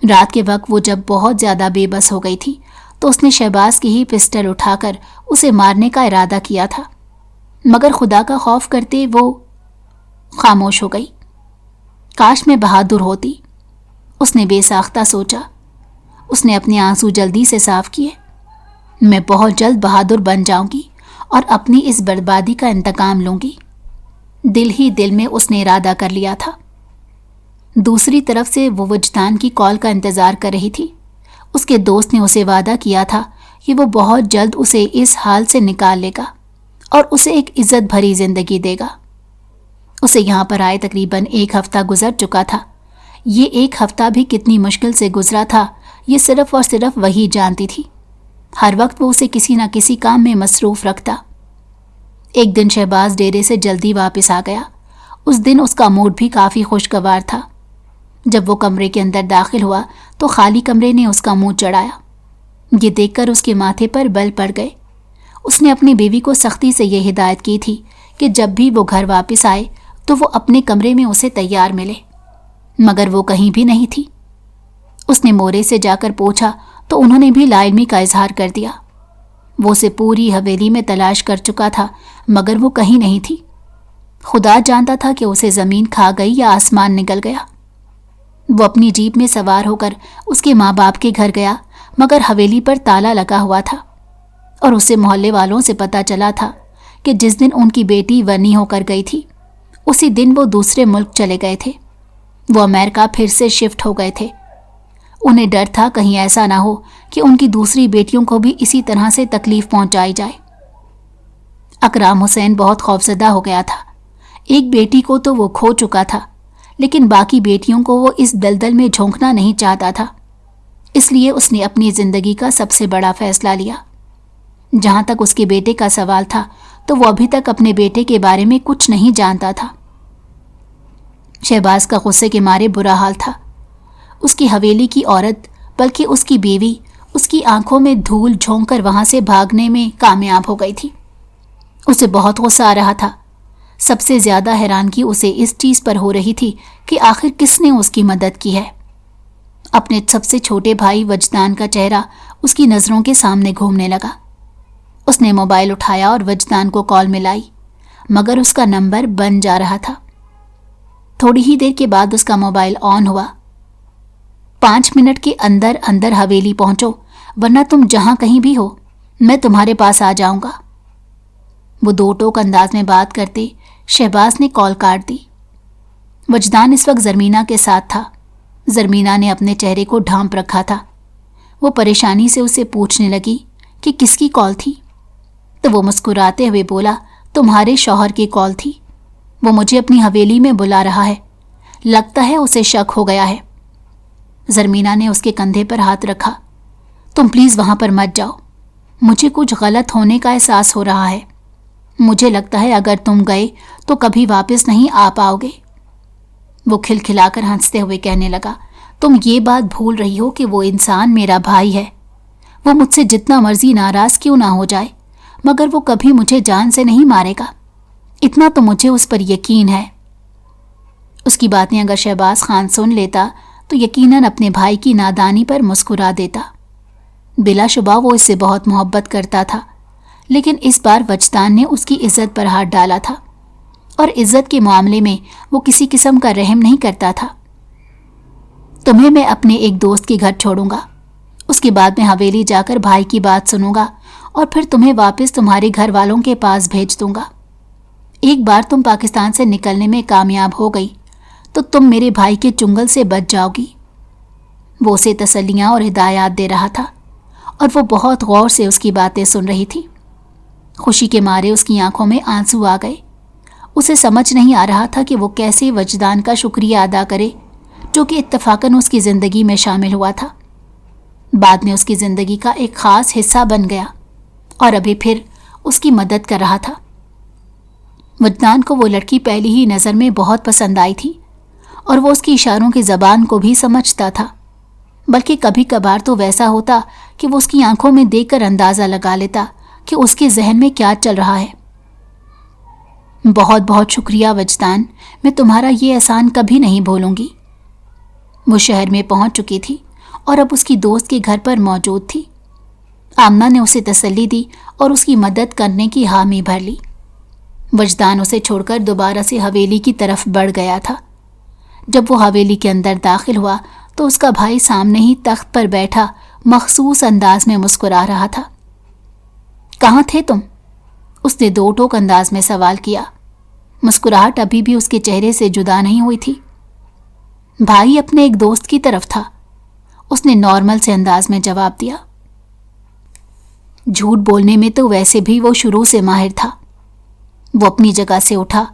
رات کے وقت وہ جب بہت زیادہ بے بس ہو گئی تھی تو اس نے شہباز کی ہی پسٹل اٹھا کر اسے مارنے کا ارادہ کیا تھا، مگر خدا کا خوف کرتے وہ خاموش ہو گئی۔ کاش میں بہادر ہوتی، اس نے بے ساختہ سوچا۔ اس نے اپنے آنسو جلدی سے صاف کیے۔ میں بہت جلد بہادر بن جاؤں گی اور اپنی اس بربادی کا انتقام لوں گی۔ دل ہی دل میں اس نے ارادہ کر لیا تھا۔ دوسری طرف سے وہ وجدان کی کال کا انتظار کر رہی تھی۔ اس کے دوست نے اسے وعدہ کیا تھا کہ وہ بہت جلد اسے اس حال سے نکال لے گا اور اسے ایک عزت بھری زندگی دے گا۔ اسے یہاں پر آئے تقریباً 1 ہفتہ گزر چکا تھا۔ یہ 1 ہفتہ بھی کتنی مشکل سے گزرا تھا یہ صرف اور صرف وہی جانتی تھی۔ ہر وقت وہ اسے کسی نہ کسی کام میں مصروف رکھتا۔ ایک دن شہباز ڈیرے سے جلدی واپس آ گیا۔ اس دن اس کا موڈ بھی کافی خوشگوار تھا۔ جب وہ کمرے کے اندر داخل ہوا تو خالی کمرے نے اس کا منہ چڑھایا۔ یہ دیکھ کر اس کے ماتھے پر بل پڑ گئے۔ اس نے اپنی بیوی کو سختی سے یہ ہدایت کی تھی کہ جب بھی وہ گھر واپس آئے تو وہ اپنے کمرے میں اسے تیار ملے، مگر وہ کہیں بھی نہیں تھی۔ اس نے مورے سے جا کر پوچھا تو انہوں نے بھی لا علمی کا اظہار کر دیا۔ وہ اسے پوری حویلی میں تلاش کر چکا تھا مگر وہ کہیں نہیں تھی۔ خدا جانتا تھا کہ اسے زمین کھا گئی یا آسمان نگل گیا۔ وہ اپنی جیپ میں سوار ہو کر اس کے ماں باپ کے گھر گیا مگر حویلی پر تالا لگا ہوا تھا اور اسے محلے والوں سے پتہ چلا تھا کہ جس دن ان کی بیٹی ورنی ہو کر گئی تھی اسی دن وہ دوسرے ملک چلے گئے تھے۔ وہ امریکہ پھر سے شفٹ ہو گئے تھے۔ انہیں ڈر تھا کہیں ایسا نہ ہو کہ ان کی دوسری بیٹیوں کو بھی اسی طرح سے تکلیف پہنچائی جائے۔ اکرام حسین بہت خوفزدہ ہو گیا تھا۔ ایک بیٹی کو تو وہ کھو چکا تھا، لیکن باقی بیٹیوں کو وہ اس دلدل میں جھونکنا نہیں چاہتا تھا۔ اس لیے اس نے اپنی زندگی کا سب سے بڑا فیصلہ لیا۔ جہاں تک اس کے بیٹے کا سوال تھا تو وہ ابھی تک اپنے بیٹے کے بارے میں کچھ نہیں جانتا تھا۔ شہباز کا غصے کے مارے برا حال تھا۔ اس کی حویلی کی عورت بلکہ اس کی بیوی اس کی آنکھوں میں دھول جھونک کر وہاں سے بھاگنے میں کامیاب ہو گئی تھی۔ اسے بہت غصہ آ رہا تھا۔ سب سے زیادہ حیرانگی اسے اس چیز پر ہو رہی تھی کہ آخر کس نے اس کی مدد کی ہے۔ اپنے سب سے چھوٹے بھائی وجدان کا چہرہ اس کی نظروں کے سامنے گھومنے لگا۔ اس نے موبائل اٹھایا اور وجدان کو کال ملائی، مگر اس کا نمبر بند جا رہا تھا۔ تھوڑی ہی دیر کے بعد اس کا موبائل آن ہوا۔ 5 منٹ کے اندر اندر حویلی پہنچو، ورنہ تم جہاں کہیں بھی ہو میں تمہارے پاس آ جاؤں گا۔ وہ 2 ٹوک انداز میں بات کرتے شہباز نے کال کاٹ دی۔ وجدان اس وقت زرمینہ کے ساتھ تھا۔ زرمینہ نے اپنے چہرے کو ڈھانپ رکھا تھا۔ وہ پریشانی سے اسے پوچھنے لگی کہ کس کی کال تھی، تو وہ مسکراتے ہوئے بولا، تمہارے شوہر کی کال تھی۔ وہ مجھے اپنی حویلی میں بلا رہا ہے، لگتا ہے اسے شک ہو گیا ہے۔ زرمینہ نے اس کے کندھے پر ہاتھ رکھا۔ تم پلیز وہاں پر مت جاؤ، مجھے کچھ غلط ہونے کا احساس ہو رہا ہے۔ مجھے لگتا ہے اگر تم گئے تو کبھی واپس نہیں آ پاؤ گے۔ وہ کھلکھلا کر ہنستے ہوئے کہنے لگا، تم یہ بات بھول رہی ہو کہ وہ انسان میرا بھائی ہے۔ وہ مجھ سے جتنا مرضی ناراض کیوں نہ ہو جائے، مگر وہ کبھی مجھے جان سے نہیں مارے گا، اتنا تو مجھے اس پر یقین ہے۔ اس کی باتیں اگر شہباز خان سن لیتا تو یقیناً اپنے بھائی کی نادانی پر مسکرا دیتا۔ بلا شبہ وہ اس سے بہت محبت کرتا تھا، لیکن اس بار وجدان نے اس کی عزت پر ہاتھ ڈالا تھا، اور عزت کے معاملے میں وہ کسی قسم کا رحم نہیں کرتا تھا۔ تمہیں میں اپنے ایک دوست کے گھر چھوڑوں گا، اس کے بعد میں حویلی جا کر بھائی کی بات سنوں گا، اور پھر تمہیں واپس تمہارے گھر والوں کے پاس بھیج دوں گا۔ ایک بار تم پاکستان سے نکلنے میں کامیاب ہو گئی تو تم میرے بھائی کے چنگل سے بچ جاؤ گی۔ وہ اسے تسلیاں اور ہدایات دے رہا تھا، اور وہ بہت غور سے اس کی باتیں سن رہی تھی۔ خوشی کے مارے اس کی آنکھوں میں آنسو آ گئے۔ اسے سمجھ نہیں آ رہا تھا کہ وہ کیسے وجدان کا شکریہ ادا کرے، جو کہ اتفاقاً اس کی زندگی میں شامل ہوا تھا، بعد میں اس کی زندگی کا ایک خاص حصہ بن گیا، اور ابھی پھر اس کی مدد کر رہا تھا۔ وجدان کو وہ لڑکی پہلی ہی نظر میں بہت پسند آئی تھی، اور وہ اس کی اشاروں کی زبان کو بھی سمجھتا تھا، بلکہ کبھی کبھار تو ویسا ہوتا کہ وہ اس کی آنکھوں میں دیکھ کر اندازہ لگا لیتا کہ اس کے ذہن میں کیا چل رہا ہے۔ بہت بہت شکریہ وجدان، میں تمہارا یہ احسان کبھی نہیں بھولوں گی۔ وہ شہر میں پہنچ چکی تھی اور اب اس کی دوست کے گھر پر موجود تھی۔ آمنہ نے اسے تسلی دی اور اس کی مدد کرنے کی حامی بھر لی۔ وجدان اسے چھوڑ کر دوبارہ سے حویلی کی طرف بڑھ گیا تھا۔ جب وہ حویلی کے اندر داخل ہوا تو اس کا بھائی سامنے ہی تخت پر بیٹھا مخصوص انداز میں مسکرا رہا تھا۔ کہاں تھے تم؟ اس نے 2 ٹوک انداز میں سوال کیا۔ مسکراہٹ ابھی بھی اس کے چہرے سے جدا نہیں ہوئی تھی۔ بھائی اپنے ایک دوست کی طرف تھا، اس نے نارمل سے انداز میں جواب دیا۔ جھوٹ بولنے میں تو ویسے بھی وہ شروع سے ماہر تھا۔ وہ اپنی جگہ سے اٹھا،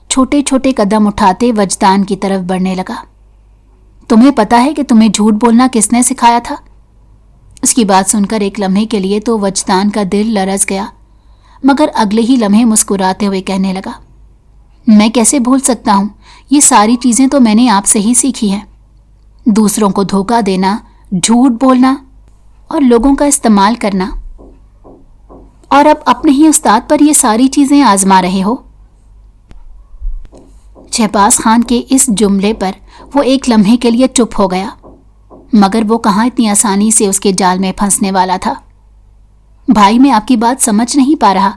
چھوٹے چھوٹے قدم اٹھاتے وجدان کی طرف بڑھنے لگا۔ تمہیں پتا ہے کہ تمہیں جھوٹ بولنا کس نے سکھایا تھا؟ اس کی بات سن کر ایک لمحے کے لیے تو وجدان کا دل لرز گیا، مگر اگلے ہی لمحے مسکراتے ہوئے کہنے لگا، میں کیسے بھول سکتا ہوں، یہ ساری چیزیں تو میں نے آپ سے ہی سیکھی ہیں۔ دوسروں کو دھوکہ دینا، جھوٹ بولنا اور لوگوں کا استعمال کرنا، اور اب اپنے ہی استاد پر یہ ساری چیزیں آزما رہے ہو۔ شہباز خان کے اس جملے پر وہ ایک لمحے کے لیے چپ ہو گیا، مگر وہ کہاں اتنی آسانی سے اس کے جال میں پھنسنے والا تھا۔ بھائی میں آپ کی بات سمجھ نہیں پا رہا،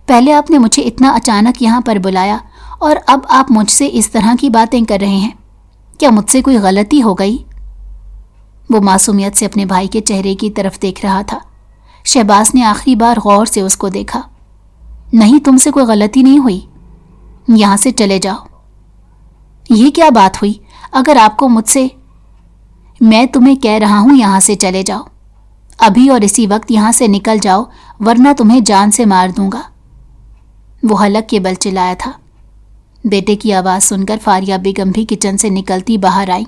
پہلے آپ نے مجھے اتنا اچانک یہاں پر بلایا اور اب آپ مجھ سے اس طرح کی باتیں کر رہے ہیں، کیا مجھ سے کوئی غلطی ہو گئی؟ وہ معصومیت سے اپنے بھائی کے چہرے کی طرف دیکھ رہا تھا۔ شہباز نے آخری بار غور سے اس کو دیکھا۔ نہیں، تم سے کوئی غلطی نہیں ہوئی، یہاں سے چلے جاؤ۔ یہ کیا بات ہوئی؟ اگر آپ کو مجھ سے میں تمہیں کہہ رہا ہوں یہاں سے چلے جاؤ، ابھی اور اسی وقت یہاں سے نکل جاؤ ورنہ تمہیں جان سے مار دوں گا۔ وہ حلق کے بل چلایا تھا۔ بیٹے کی آواز سن کر فاریہ بیگم بھی کچن سے نکلتی باہر آئی۔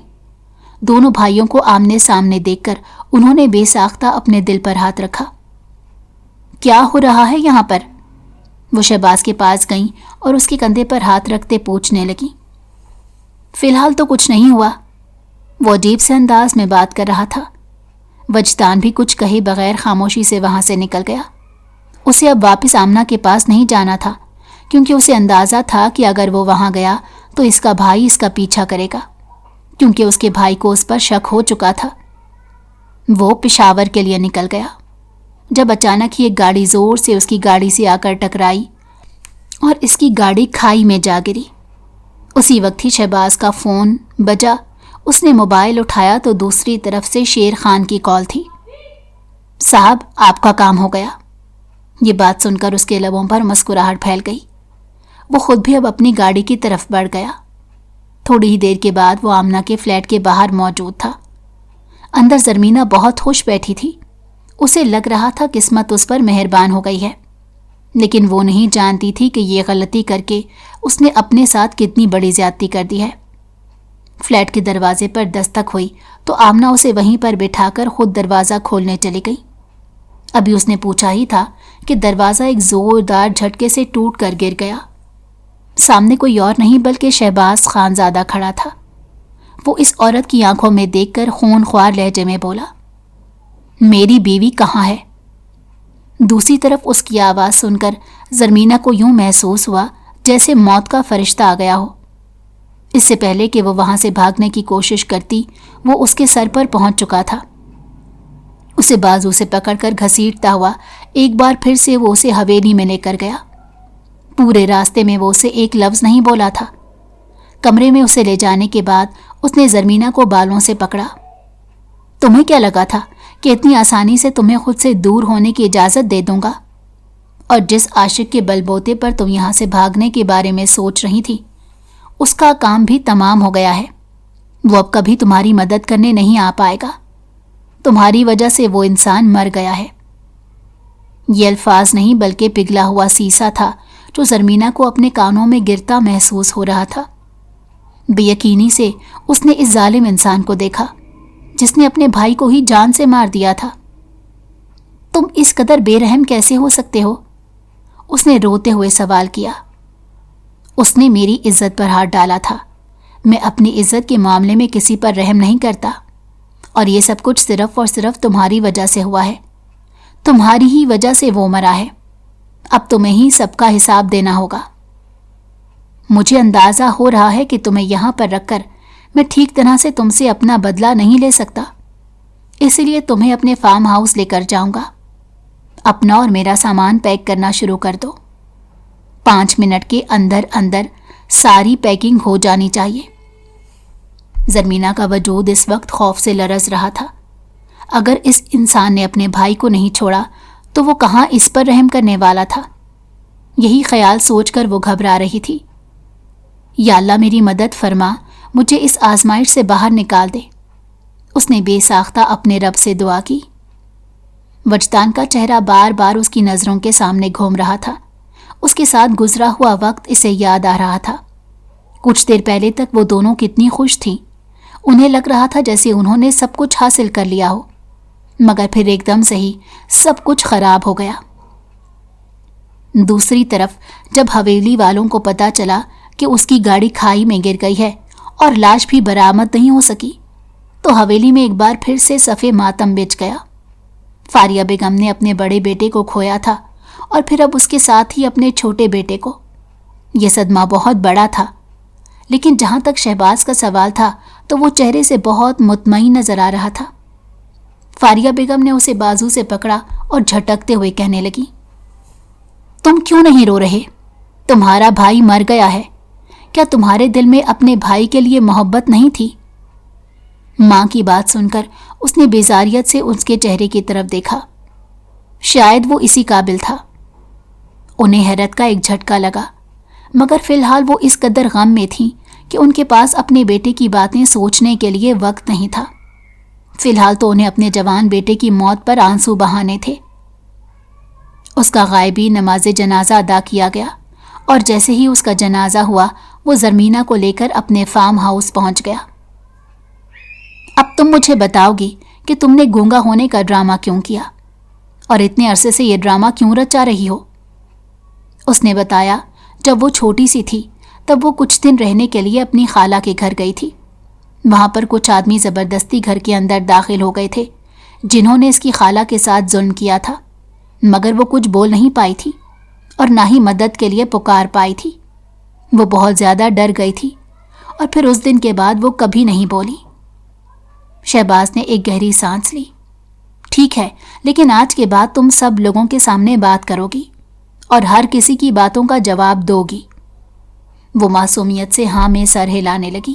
دونوں بھائیوں کو آمنے سامنے دیکھ کر انہوں نے بے ساختہ اپنے دل پر ہاتھ رکھا۔ کیا ہو رہا ہے یہاں پر؟ وہ شہباز کے پاس گئیں اور اس کے کندھے پر ہاتھ رکھتے پوچھنے لگیں۔ فی الحال تو کچھ نہیں ہوا، وہ عجیب سے انداز میں بات کر رہا تھا۔ وجدان بھی کچھ کہے بغیر خاموشی سے وہاں سے نکل گیا۔ اسے اب واپس آمنہ کے پاس نہیں جانا تھا، کیونکہ اسے اندازہ تھا کہ اگر وہ وہاں گیا تو اس کا بھائی اس کا پیچھا کرے گا، کیونکہ اس کے بھائی کو اس پر شک ہو چکا تھا۔ وہ پشاور کے لیے نکل گیا، جب اچانک ہی ایک گاڑی زور سے اس کی گاڑی سے آ کر ٹکرائی اور اس کی گاڑی کھائی میں جا گری۔ اسی وقت ہی شہباز کا فون بجا۔ اس نے موبائل اٹھایا تو دوسری طرف سے شیر خان کی کال تھی۔ صاحب، آپ کا کام ہو گیا۔ یہ بات سن کر اس کے لبوں پر مسکراہٹ پھیل گئی۔ وہ خود بھی اب اپنی گاڑی کی طرف بڑھ گیا۔ تھوڑی ہی دیر کے بعد وہ آمنہ کے فلیٹ کے باہر موجود تھا۔ اندر زرمینہ بہت خوش بیٹھی تھی۔ اسے لگ رہا تھا قسمت اس پر مہربان ہو گئی ہے، لیکن وہ نہیں جانتی تھی کہ یہ غلطی کر کے اس نے اپنے ساتھ کتنی بڑی زیادتی کر دی ہے۔ فلیٹ کے دروازے پر دستک ہوئی تو آمنہ اسے وہیں پر بٹھا کر خود دروازہ کھولنے چلی گئی۔ ابھی اس نے پوچھا ہی تھا کہ دروازہ ایک زوردار جھٹکے سے ٹوٹ کر گر گیا۔ سامنے کوئی اور نہیں بلکہ شہباز خانزادہ کھڑا تھا۔ وہ اس عورت کی آنکھوں میں دیکھ کر خون خوار لہجے میں بولا، میری بیوی کہاں ہے؟ دوسری طرف اس کی آواز سن کر زرمینہ کو یوں محسوس ہوا جیسے موت کا فرشتہ آ گیا ہو۔ اس سے پہلے کہ وہ وہاں سے بھاگنے کی کوشش کرتی، وہ اس کے سر پر پہنچ چکا تھا۔ اسے بازو سے پکڑ کر گھسیٹتا ہوا ایک بار پھر سے وہ اسے حویلی میں لے کر گیا۔ پورے راستے میں وہ اسے ایک لفظ نہیں بولا تھا۔ کمرے میں اسے لے جانے کے بعد اس نے زرمینہ کو بالوں سے پکڑا۔ تمہیں کیا لگا تھا کہ اتنی آسانی سے تمہیں خود سے دور ہونے کی اجازت دے دوں گا؟ اور جس عاشق کے بل بوتے پر تم یہاں سے بھاگنے کے بارے میں سوچ رہی تھی، اس کا کام بھی تمام ہو گیا ہے۔ وہ اب کبھی تمہاری مدد کرنے نہیں آ پائے گا۔ تمہاری وجہ سے وہ انسان مر گیا ہے۔ یہ الفاظ نہیں بلکہ پگھلا ہوا سیسا تھا جو زرمینہ کو اپنے کانوں میں گرتا محسوس ہو رہا تھا۔ بے یقینی سے اس نے اس ظالم انسان کو دیکھا جس نے اپنے بھائی کو ہی جان سے مار دیا تھا۔ تم اس قدر بے رحم کیسے ہو سکتے ہو؟ اس نے روتے ہوئے سوال کیا۔ اس نے میری عزت پر ہاتھ ڈالا تھا۔ میں اپنی عزت کے معاملے میں کسی پر رحم نہیں کرتا، اور یہ سب کچھ صرف اور صرف تمہاری وجہ سے ہوا ہے۔ تمہاری ہی وجہ سے وہ مرا ہے۔ اب تمہیں ہی سب کا حساب دینا ہوگا۔ مجھے اندازہ ہو رہا ہے کہ تمہیں یہاں پر رکھ کر میں ٹھیک طرح سے تم سے اپنا بدلہ نہیں لے سکتا، اسی لیے تمہیں اپنے فارم ہاؤس لے کر جاؤں گا۔ اپنا اور میرا سامان پیک کرنا شروع کر دو۔ 5 منٹ کے اندر اندر ساری پیکنگ ہو جانی چاہیے۔ زرمینہ کا وجود اس وقت خوف سے لرز رہا تھا۔ اگر اس انسان نے اپنے بھائی کو نہیں چھوڑا تو وہ کہاں اس پر رحم کرنے والا تھا؟ یہی خیال سوچ کر وہ گھبرا رہی تھی۔ یا اللہ میری مدد فرما، مجھے اس آزمائش سے باہر نکال دے۔ اس نے بے ساختہ اپنے رب سے دعا کی۔ وجدان کا چہرہ بار بار اس کی نظروں کے سامنے گھوم رہا تھا۔ اس کے ساتھ گزرا ہوا وقت اسے یاد آ رہا تھا۔ کچھ دیر پہلے تک وہ دونوں کتنی خوش تھیں۔ انہیں لگ رہا تھا جیسے انہوں نے سب کچھ حاصل کر لیا ہو، مگر پھر ایک دم سے ہی سب کچھ خراب ہو گیا۔ دوسری طرف جب حویلی والوں کو پتہ چلا کہ اس کی گاڑی کھائی میں گر گئی ہے اور لاش بھی برآمد نہیں ہو سکی، تو حویلی میں ایک بار پھر سے صف ماتم بچ گیا۔ فاریہ بیگم نے اپنے بڑے بیٹے کو کھویا تھا اور پھر اب اس کے ساتھ ہی اپنے چھوٹے بیٹے کو۔ یہ صدمہ بہت بڑا تھا، لیکن جہاں تک شہباز کا سوال تھا تو وہ چہرے سے بہت مطمئن نظر آ رہا تھا۔ فاریہ بیگم نے اسے بازو سے پکڑا اور جھٹکتے ہوئے کہنے لگی، تم کیوں نہیں رو رہے؟ تمہارا بھائی مر گیا ہے۔ کیا تمہارے دل میں اپنے بھائی کے لیے محبت نہیں تھی؟ ماں کی بات سن کر اس نے بیزاریت سے اس کے چہرے کی طرف دیکھا۔ شاید وہ اسی قابل تھا۔ انہیں حیرت کا ایک جھٹکا لگا، مگر فی الحال وہ اس قدر غم میں تھیں کہ ان کے پاس اپنے بیٹے کی باتیں سوچنے کے لیے وقت نہیں تھا۔ فی الحال تو انہیں اپنے جوان بیٹے کی موت پر آنسو بہانے تھے۔ اس کا غائبی نماز جنازہ ادا کیا گیا اور جیسے ہی اس کا جنازہ ہوا وہ زرمینہ کو لے کر اپنے فارم ہاؤس پہنچ گیا۔ اب تم مجھے بتاؤ گی کہ تم نے گونگا ہونے کا ڈرامہ کیوں کیا اور اتنے عرصے سے یہ ڈرامہ کیوں رچا رہی ہو؟ اس نے بتایا جب وہ چھوٹی سی تھی تب وہ کچھ دن رہنے کے لیے اپنی خالہ کے گھر گئی تھی۔ وہاں پر کچھ آدمی زبردستی گھر کے اندر داخل ہو گئے تھے جنہوں نے اس کی خالہ کے ساتھ ظلم کیا تھا، مگر وہ کچھ بول نہیں پائی تھی اور نہ ہی مدد کے لیے پکار پائی تھی۔ وہ بہت زیادہ ڈر گئی تھی اور پھر اس دن کے بعد وہ کبھی نہیں بولی۔ شہباز نے ایک گہری سانس لی۔ ٹھیک ہے، لیکن آج کے بعد تم سب لوگوں کے سامنے بات کرو گی اور ہر کسی کی باتوں کا جواب دو گی۔ وہ معصومیت سے ہاں میں سر ہلانے لگی۔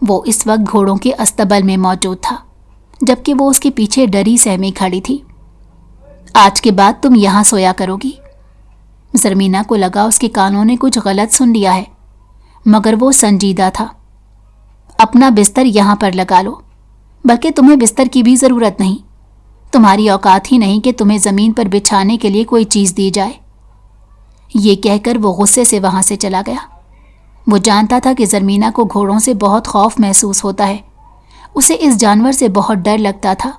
وہ اس وقت گھوڑوں کے استبل میں موجود تھا جبکہ وہ اس کے پیچھے ڈری سہمی کھڑی تھی۔ آج کے بعد تم یہاں سویا کرو گی۔ زرمینہ کو لگا اس کے کانوں نے کچھ غلط سن لیا ہے، مگر وہ سنجیدہ تھا۔ اپنا بستر یہاں پر لگا لو، بلکہ تمہیں بستر کی بھی ضرورت نہیں۔ تمہاری اوقات ہی نہیں کہ تمہیں زمین پر بچھانے کے لیے کوئی چیز دی جائے۔ یہ کہہ کر وہ غصے سے وہاں سے چلا گیا۔ وہ جانتا تھا کہ زرمینہ کو گھوڑوں سے بہت خوف محسوس ہوتا ہے۔ اسے اس جانور سے بہت ڈر لگتا تھا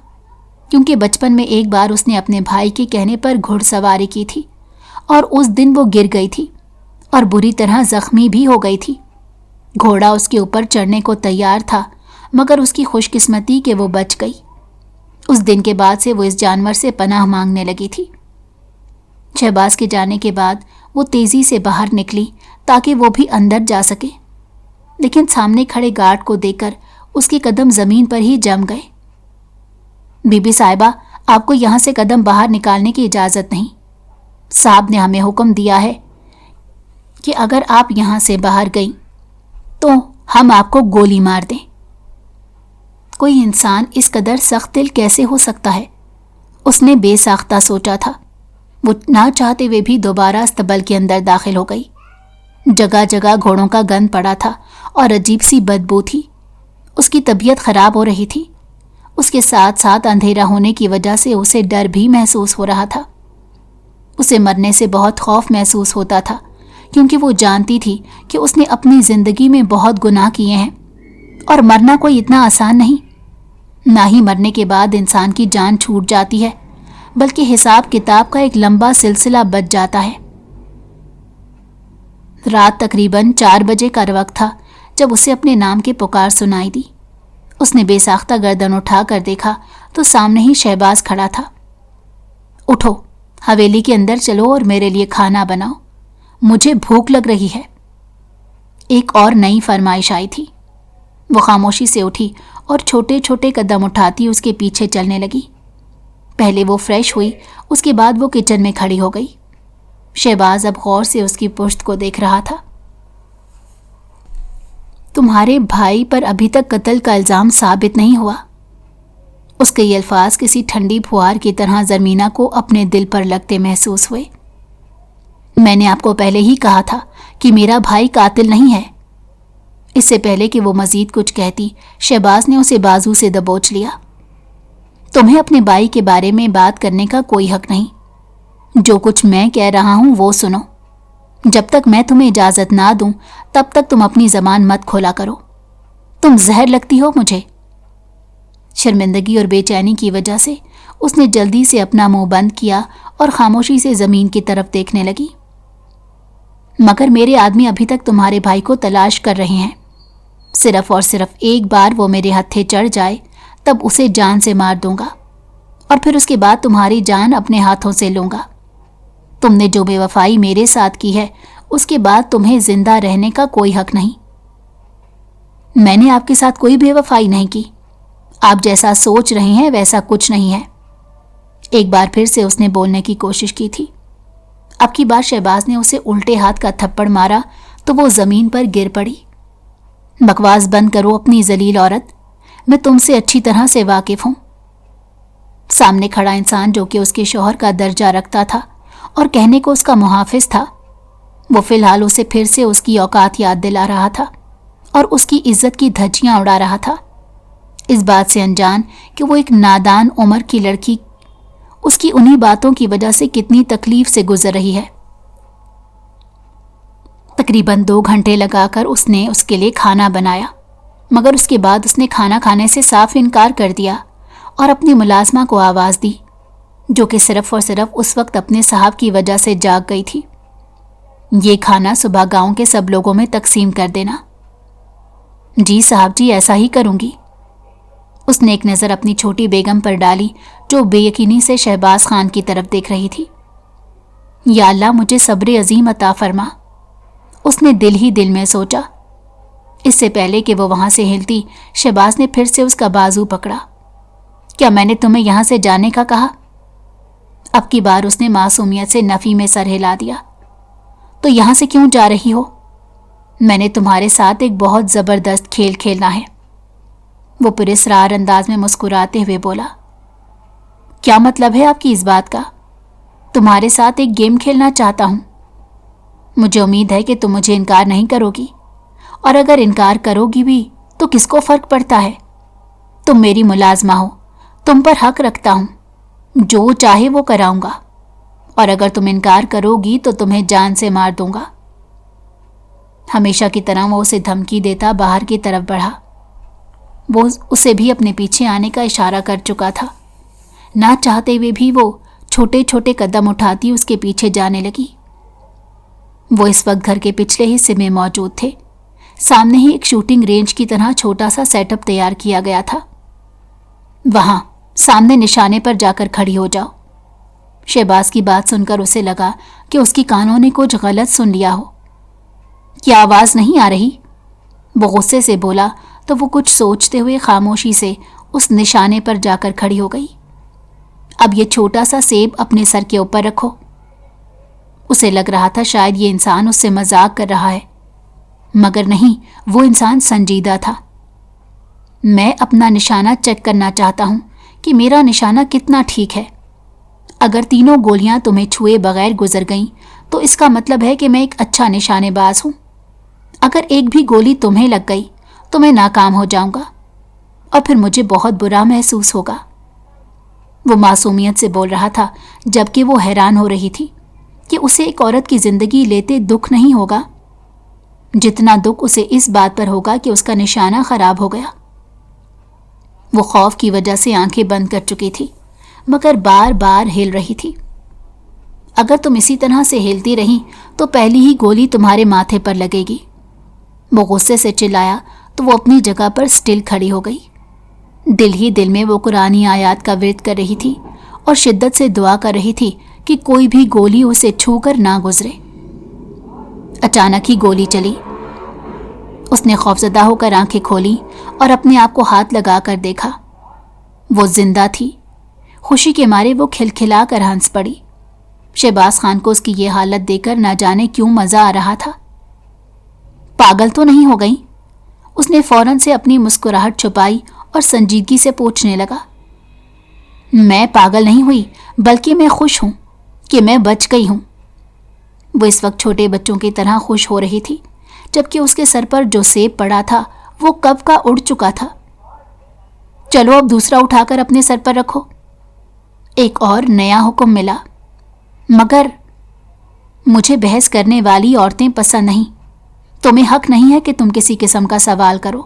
کیونکہ بچپن میں ایک بار اس نے اپنے بھائی کے کہنے پر گھڑ سواری کی تھی اور اس دن وہ گر گئی تھی اور بری طرح زخمی بھی ہو گئی تھی۔ گھوڑا اس کے اوپر چڑھنے کو تیار تھا مگر اس کی خوش قسمتی کہ وہ بچ گئی۔ اس دن کے بعد سے وہ اس جانور سے پناہ مانگنے لگی تھی۔ شہباز کے جانے کے بعد وہ تیزی سے باہر نکلی تاکہ وہ بھی اندر جا سکے، لیکن سامنے کھڑے گارڈ کو دیکھ کر اس کے قدم زمین پر ہی جم گئے۔ بی بی صاحبہ، آپ کو یہاں سے قدم باہر نکالنے کی اجازت نہیں۔ صاحب نے ہمیں حکم دیا ہے کہ اگر آپ یہاں سے باہر گئیں تو ہم آپ کو گولی مار دیں۔ کوئی انسان اس قدر سخت دل کیسے ہو سکتا ہے؟ اس نے بے ساختہ سوچا تھا۔ وہ نہ چاہتے ہوئے بھی دوبارہ استبل کے اندر داخل ہو گئی۔ جگہ جگہ گھوڑوں کا گند پڑا تھا اور عجیب سی بدبو تھی۔ اس کی طبیعت خراب ہو رہی تھی۔ اس کے ساتھ ساتھ اندھیرا ہونے کی وجہ سے اسے ڈر بھی محسوس ہو رہا تھا۔ اسے مرنے سے بہت خوف محسوس ہوتا تھا کیونکہ وہ جانتی تھی کہ اس نے اپنی زندگی میں بہت گناہ کیے ہیں اور مرنا کوئی اتنا آسان نہیں۔ نہ ہی مرنے کے بعد انسان کی جان چھوٹ جاتی ہے، بلکہ حساب کتاب کا ایک لمبا سلسلہ بچ جاتا ہے۔ رات تقریباً 4 بجے کا وقت تھا جب اسے اپنے نام کی پکار سنائی دی۔ اس نے بے ساختہ گردن اٹھا کر دیکھا تو سامنے ہی شہباز کھڑا تھا۔ اٹھو، حویلی کے اندر چلو اور میرے لیے کھانا بناؤ، مجھے بھوک لگ رہی ہے۔ ایک اور نئی فرمائش آئی تھی۔ وہ خاموشی سے اٹھی اور چھوٹے چھوٹے قدم اٹھاتی اس کے پیچھے چلنے لگی۔ پہلے وہ فریش ہوئی، اس کے بعد وہ کچن میں کھڑی ہو گئی۔ شہباز اب غور سے اس کی پشت کو دیکھ رہا تھا۔ تمہارے بھائی پر ابھی تک قتل کا الزام ثابت نہیں ہوا۔ اس کے یہ الفاظ کسی ٹھنڈی پھوار کی طرح زرمینہ کو اپنے دل پر لگتے محسوس ہوئے۔ میں نے آپ کو پہلے ہی کہا تھا کہ میرا بھائی قاتل نہیں ہے۔ اس سے پہلے کہ وہ مزید کچھ کہتی، شہباز نے اسے بازو سے دبوچ لیا۔ تمہیں اپنے بھائی کے بارے میں بات کرنے کا کوئی حق نہیں۔ جو کچھ میں کہہ رہا ہوں وہ سنو۔ جب تک میں تمہیں اجازت نہ دوں تب تک تم اپنی زبان مت کھولا کرو۔ تم زہر لگتی ہو مجھے۔ شرمندگی اور بے چینی کی وجہ سے اس نے جلدی سے اپنا منہ بند کیا اور خاموشی سے زمین کی طرف دیکھنے لگی۔ مگر میرے آدمی ابھی تک تمہارے بھائی کو تلاش کر رہے ہیں۔ صرف اور صرف ایک بار وہ میرے ہتھے چڑھ جائے تب اسے جان سے مار دوں گا اور پھر اس کے بعد تمہاری جان اپنے ہاتھوں سے لوں گا۔ تم نے جو بے وفائی میرے ساتھ کی ہے اس کے بعد تمہیں زندہ رہنے کا کوئی حق نہیں۔ میں نے آپ کے ساتھ کوئی بے وفائی نہیں کی۔ آپ جیسا سوچ رہے ہیں ویسا کچھ نہیں ہے۔ ایک بار پھر سے اس نے بولنے کی کوشش کی تھی۔ اب کی بار شہباز نے اسے الٹے ہاتھ کا تھپڑ مارا تو وہ زمین پر گر پڑی۔ بکواس بند کرو اپنی ذلیل عورت، میں تم سے اچھی طرح سے واقف ہوں۔ سامنے کھڑا انسان جو کہ اس کے شوہر کا درجہ رکھتا تھا اور کہنے کو اس کا محافظ تھا، وہ فی الحال اسے پھر سے اس کی اوقات یاد دلا رہا تھا اور اس کی عزت کی دھجیاں اڑا رہا تھا۔ اس بات سے انجان کہ وہ ایک نادان عمر کی لڑکی اس کی انہی باتوں کی وجہ سے کتنی تکلیف سے گزر رہی ہے۔ تقریباً 2 گھنٹے لگا کر اس نے اس کے لیے کھانا بنایا، مگر اس کے بعد اس نے کھانا کھانے سے صاف انکار کر دیا اور اپنی ملازمہ کو آواز دی، جو کہ صرف اور صرف اس وقت اپنے صاحب کی وجہ سے جاگ گئی تھی۔ یہ کھانا صبح گاؤں کے سب لوگوں میں تقسیم کر دینا۔ جی صاحب جی، ایسا ہی کروں گی۔ اس نے ایک نظر اپنی چھوٹی بیگم پر ڈالی جو بے یقینی سے شہباز خان کی طرف دیکھ رہی تھی۔ یا اللہ مجھے صبر عظیم عطا فرما، اس نے دل ہی دل میں سوچا۔ اس سے پہلے کہ وہ وہاں سے ہلتی، شہباز نے پھر سے اس کا بازو پکڑا۔ کیا میں نے تمہیں یہاں سے جانے کا کہا؟ اب کی بار اس نے معصومیت سے نفی میں سر ہلا دیا۔ تو یہاں سے کیوں جا رہی ہو؟ میں نے تمہارے ساتھ ایک بہت زبردست کھیل کھیلنا ہے۔ وہ پراسرار انداز میں مسکراتے ہوئے بولا۔ کیا مطلب ہے آپ کی اس بات کا؟ تمہارے ساتھ ایک گیم کھیلنا چاہتا ہوں۔ مجھے امید ہے کہ تم مجھے انکار نہیں کرو گی، اور اگر انکار کرو گی بھی تو کس کو فرق پڑتا ہے؟ تم میری ملازمہ ہو، تم پر حق رکھتا ہوں، جو چاہے وہ کراؤں گا، اور اگر تم انکار کرو گی تو تمہیں جان سے مار دوں گا۔ ہمیشہ کی طرح وہ اسے دھمکی دیتا باہر کی طرف بڑھا۔ وہ اسے بھی اپنے پیچھے آنے کا اشارہ کر چکا تھا۔ نہ چاہتے ہوئے بھی وہ چھوٹے چھوٹے قدم اٹھاتی اس کے پیچھے جانے لگی۔ وہ اس وقت گھر کے پچھلے حصے میں موجود تھے۔ سامنے ہی ایک شوٹنگ رینج کی طرح چھوٹا سا سیٹ اپ تیار کیا گیا تھا۔ وہاں سامنے نشانے پر جا کر کھڑی ہو جاؤ۔ شہباز کی بات سن کر اسے لگا کہ اس کی کانوں نے کچھ غلط سن لیا ہو۔ کیا آواز نہیں آ رہی؟ وہ غصے سے بولا تو وہ کچھ سوچتے ہوئے خاموشی سے اس نشانے پر جا کر کھڑی ہو گئی۔ اب یہ چھوٹا سا سیب اپنے سر کے اوپر رکھو۔ اسے لگ رہا تھا شاید یہ انسان اس سے مذاق کر رہا ہے، مگر نہیں، وہ انسان سنجیدہ تھا۔ میں اپنا نشانہ چیک کرنا چاہتا ہوں کہ میرا نشانہ کتنا ٹھیک ہے۔ اگر تینوں گولیاں تمہیں چھوئے بغیر گزر گئیں تو اس کا مطلب ہے کہ میں ایک اچھا نشانے باز ہوں۔ اگر ایک بھی گولی تمہیں لگ گئی تو میں ناکام ہو جاؤں گا، اور پھر مجھے بہت برا محسوس ہوگا۔ وہ معصومیت سے بول رہا تھا، جبکہ وہ حیران ہو رہی تھی کہ اسے ایک عورت کی زندگی لیتے دکھ نہیں ہوگا جتنا دکھ اسے اس بات پر ہوگا کہ اس کا نشانہ خراب ہو گیا۔ وہ خوف کی وجہ سے آنکھیں بند کر چکی تھی، مگر بار بار ہل رہی تھی۔ اگر تم اسی طرح سے ہلتی رہی تو پہلی ہی گولی تمہارے ماتھے پر لگے گی۔ وہ غصے سے چلایا تو وہ اپنی جگہ پر سٹل کھڑی ہو گئی۔ دل ہی دل میں وہ قرآنی آیات کا ورد کر رہی تھی اور شدت سے دعا کر رہی تھی کہ کوئی بھی گولی اسے چھو کر نہ گزرے۔ اچانک ہی گولی چلی۔ اس نے خوفزدہ ہو کر آنکھیں کھولی اور اپنے آپ کو ہاتھ لگا کر دیکھا۔ وہ زندہ تھی۔ خوشی کے مارے وہ کھلکھلا کر ہنس پڑی۔ شہباز خان کو اس کی یہ حالت دیکھ کر نہ جانے کیوں مزہ آ رہا تھا۔ پاگل تو نہیں ہو گئی؟ اس نے فوراً سے اپنی مسکراہٹ چھپائی اور سنجیدگی سے پوچھنے لگا۔ میں پاگل نہیں ہوئی، بلکہ میں خوش ہوں کہ میں بچ گئی ہوں۔ وہ اس وقت چھوٹے بچوں کی طرح خوش ہو رہی تھی، جبکہ اس کے سر پر جو سیب پڑا تھا وہ کب کا اڑ چکا تھا۔ چلو اب دوسرا اٹھا کر اپنے سر پر رکھو۔ ایک اور نیا حکم ملا۔ مگر مجھے بحث کرنے والی عورتیں پسند نہیں۔ تمہیں حق نہیں ہے کہ تم کسی قسم کا سوال کرو۔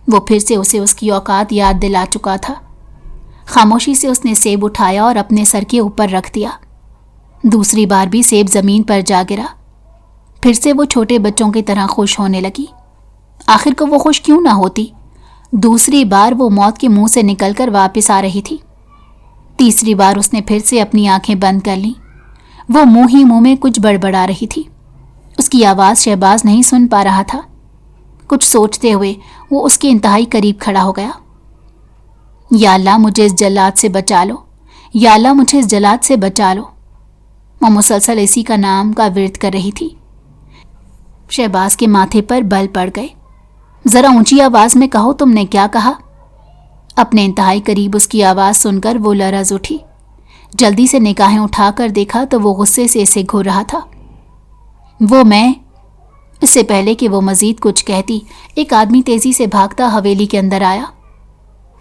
وہ پھر سے اسے اس کی اوقات یاد دلا چکا تھا۔ خاموشی سے اس نے سیب اٹھایا اور اپنے سر کے اوپر رکھ دیا۔ دوسری بار بھی سیب زمین پر جا گرا۔ پھر سے وہ چھوٹے بچوں کی طرح خوش ہونے لگی۔ آخر کو وہ خوش کیوں نہ ہوتی؟ دوسری بار وہ موت کے منہ سے نکل کر واپس آ رہی تھی۔ تیسری بار اس نے پھر سے اپنی آنکھیں بند کر لیں۔ وہ منہ ہی منہ میں کچھ بڑبڑا رہی تھی۔ اس کی آواز شہباز نہیں سن پا رہا تھا۔ کچھ سوچتے ہوئے وہ اس کے انتہائی قریب کھڑا ہو گیا۔ یا اللہ مجھے اس جلاد سے بچا لو، یا اللہ مجھے اس جلاد سے بچا لو۔ وہ مسلسل اسی کا نام کا ورد کر رہی تھی۔ شہباز کے ماتھے پر بل پڑ گئے۔ ذرا اونچی آواز میں کہو تم نے کیا کہا؟ اپنے انتہائی قریب اس کی آواز سن کر وہ لرز اٹھی۔ جلدی سے نگاہیں اٹھا کر دیکھا تو وہ غصے سے اسے گھور رہا تھا۔ وہ میں؟ اس سے پہلے کہ وہ مزید کچھ کہتی، ایک آدمی تیزی سے بھاگتا حویلی کے اندر آیا۔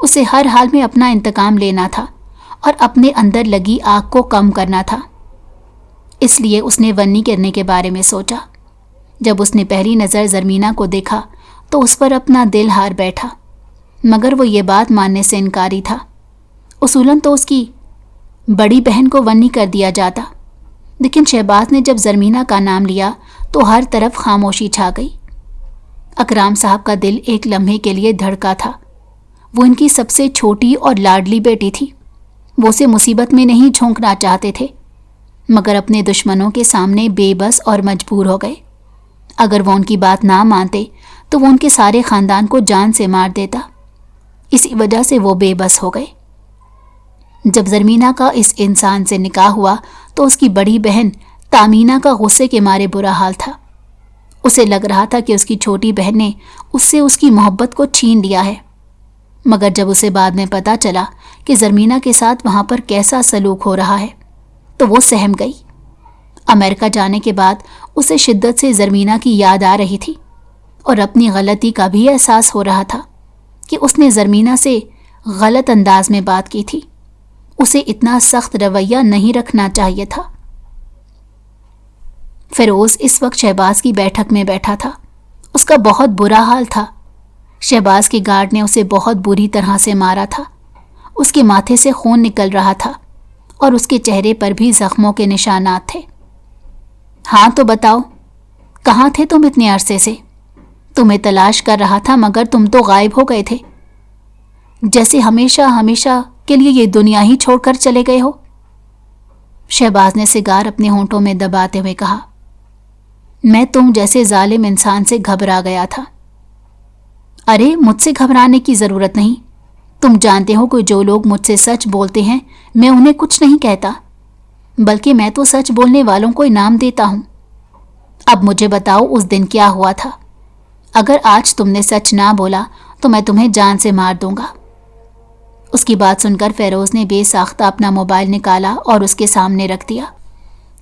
اسے ہر حال میں اپنا انتقام لینا تھا اور اپنے اندر لگی آگ کو کم کرنا تھا۔ اس لیے اس نے ونی کرنے کے بارے میں سوچا۔ جب اس نے پہلی نظر زرمینا کو دیکھا تو اس پر اپنا دل ہار بیٹھا، مگر وہ یہ بات ماننے سے انکاری تھا۔ اصولاً تو اس کی بڑی بہن کو ونی کر دیا جاتا، لیکن شہباز نے جب زرمینا کا نام لیا تو ہر طرف خاموشی چھا گئی۔ اکرام صاحب کا دل ایک لمحے کے لیے دھڑکا تھا۔ وہ ان کی سب سے چھوٹی اور لاڈلی بیٹی تھی۔ وہ اسے مصیبت میں نہیں جھونکنا چاہتے تھے، مگر اپنے دشمنوں کے سامنے بے بس اور مجبور ہو گئے۔ اگر وہ ان کی بات نہ مانتے تو وہ ان کے سارے خاندان کو جان سے مار دیتا۔ اسی وجہ سے وہ بے بس ہو گئے۔ جب زرمینا کا اس انسان سے نکاح ہوا تو اس کی بڑی بہن تامینا کا غصے کے مارے برا حال تھا۔ اسے لگ رہا تھا کہ اس کی چھوٹی بہن نے اس سے اس کی محبت کو چھین لیا ہے، مگر جب اسے بعد میں پتا چلا کہ زرمینا کے ساتھ وہاں پر کیسا سلوک ہو رہا ہے تو وہ سہم گئی۔ امریکہ جانے کے بعد اسے شدت سے زرمینا کی یاد آ رہی تھی اور اپنی غلطی کا بھی احساس ہو رہا تھا کہ اس نے زرمینا سے غلط انداز میں بات کی تھی۔ اسے اتنا سخت رویہ نہیں رکھنا چاہیے تھا۔ فیروز اس وقت شہباز کی بیٹھک میں بیٹھا تھا۔ اس کا بہت برا حال تھا۔ شہباز کے گارڈ نے اسے بہت بری طرح سے مارا تھا۔ اس کے ماتھے سے خون نکل رہا تھا اور اس کے چہرے پر بھی زخموں کے نشانات تھے۔ ہاں تو بتاؤ، کہاں تھے تم اتنے عرصے سے؟ تمہیں تلاش کر رہا تھا مگر تم تو غائب ہو گئے تھے، جیسے ہمیشہ ہمیشہ کے لیے یہ دنیا ہی چھوڑ کر چلے گئے ہو۔ شہباز نے سگار اپنے ہونٹوں میں دباتے ہوئے کہا، میں تم جیسے ظالم انسان سے گھبرا گیا تھا۔ ارے مجھ سے گھبرانے کی ضرورت نہیں۔ تم جانتے ہو کہ جو لوگ مجھ سے سچ بولتے ہیں میں انہیں کچھ نہیں کہتا، بلکہ میں تو سچ بولنے والوں کو انعام دیتا ہوں۔ اب مجھے بتاؤ اس دن کیا ہوا تھا؟ اگر آج تم نے سچ نہ بولا تو میں تمہیں جان سے مار دوں گا۔ اس کی بات سن کر فیروز نے بے ساختہ اپنا موبائل نکالا اور اس کے سامنے رکھ دیا۔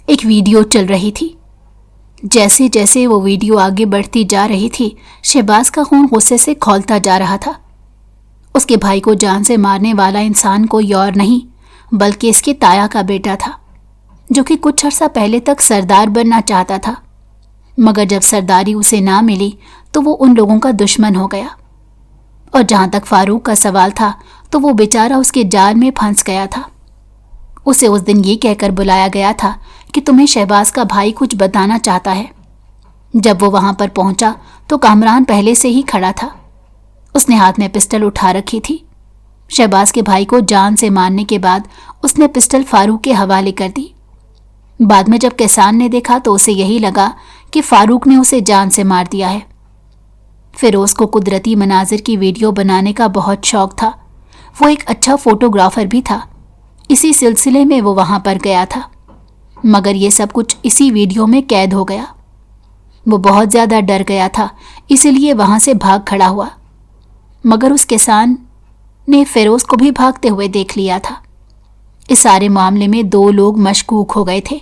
ایک ویڈیو چل رہی تھی۔ جیسے جیسے وہ ویڈیو آگے بڑھتی جا رہی تھی، شہباز کا خون غصے سے کھولتا جا رہا تھا۔ اس کے بھائی کو جان سے مارنے والا انسان کوئی اور نہیں بلکہ اس کے تایا کا بیٹا تھا، جو کہ کچھ عرصہ پہلے تک سردار بننا چاہتا تھا، مگر جب سرداری اسے نہ ملی تو وہ ان لوگوں کا دشمن ہو گیا۔ اور جہاں تک فاروق کا سوال تھا تو وہ بیچارہ اس کے جال میں پھنس گیا تھا۔ اسے اس دن یہ کہہ کر بلایا گیا تھا کہ تمہیں شہباز کا بھائی کچھ بتانا چاہتا ہے۔ جب وہ وہاں پر پہنچا تو کامران پہلے سے ہی کھڑا تھا۔ اس نے ہاتھ میں پسٹل اٹھا رکھی تھی۔ شہباز کے بھائی کو جان سے مارنے کے بعد اس نے پسٹل فاروق کے حوالے کر دی۔ بعد میں جب کسان نے دیکھا تو اسے یہی لگا کہ فاروق نے اسے جان سے مار دیا ہے۔ فیروز کو قدرتی مناظر کی ویڈیو بنانے کا بہت شوق تھا۔ وہ ایک اچھا فوٹوگرافر بھی تھا۔ اسی سلسلے میں وہ وہاں پر گیا تھا، مگر یہ سب کچھ اسی ویڈیو میں قید ہو گیا۔ وہ بہت زیادہ ڈر گیا تھا، اسی لیے وہاں سے بھاگ کھڑا ہوا، مگر اس کسان نے فیروز کو بھی بھاگتے ہوئے دیکھ لیا تھا۔ اس سارے معاملے میں دو لوگ مشکوک ہو گئے تھے،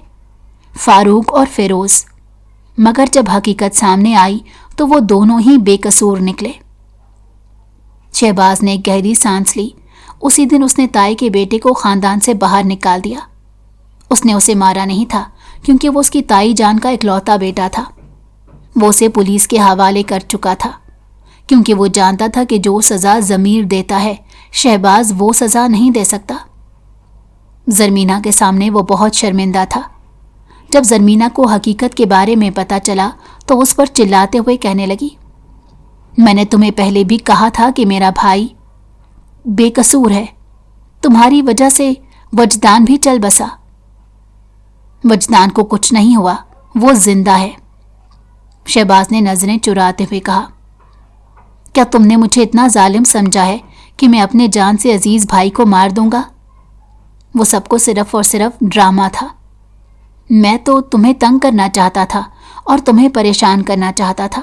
فاروق اور فیروز، مگر جب حقیقت سامنے آئی تو وہ دونوں ہی بے قصور نکلے۔ شہباز نے ایک گہری سانس لی۔ اسی دن اس نے تائی کے بیٹے کو خاندان سے باہر نکال دیا۔ اس نے اسے مارا نہیں تھا کیونکہ وہ اس کی تائی جان کا اکلوتا بیٹا تھا۔ وہ اسے پولیس کے حوالے کر چکا تھا کیونکہ وہ جانتا تھا کہ جو سزا ضمیر دیتا ہے شہباز وہ سزا نہیں دے سکتا۔ زرمینا کے سامنے وہ بہت شرمندہ تھا۔ جب زرمینا کو حقیقت کے بارے میں پتا چلا تو اس پر چلاتے ہوئے کہنے لگی، میں نے تمہیں پہلے بھی کہا تھا کہ میرا بھائی بے قصور ہے، تمہاری وجہ سے وجدان بھی چل بسا۔ وجدان کو کچھ نہیں ہوا، وہ زندہ ہے۔ شہباز نے نظریں چراتے ہوئے کہا، کیا تم نے مجھے اتنا ظالم سمجھا ہے کہ میں اپنے جان سے عزیز بھائی کو مار دوں گا؟ وہ سب کو صرف اور صرف ڈرامہ تھا۔ میں تو تمہیں تنگ کرنا چاہتا تھا اور تمہیں پریشان کرنا چاہتا تھا،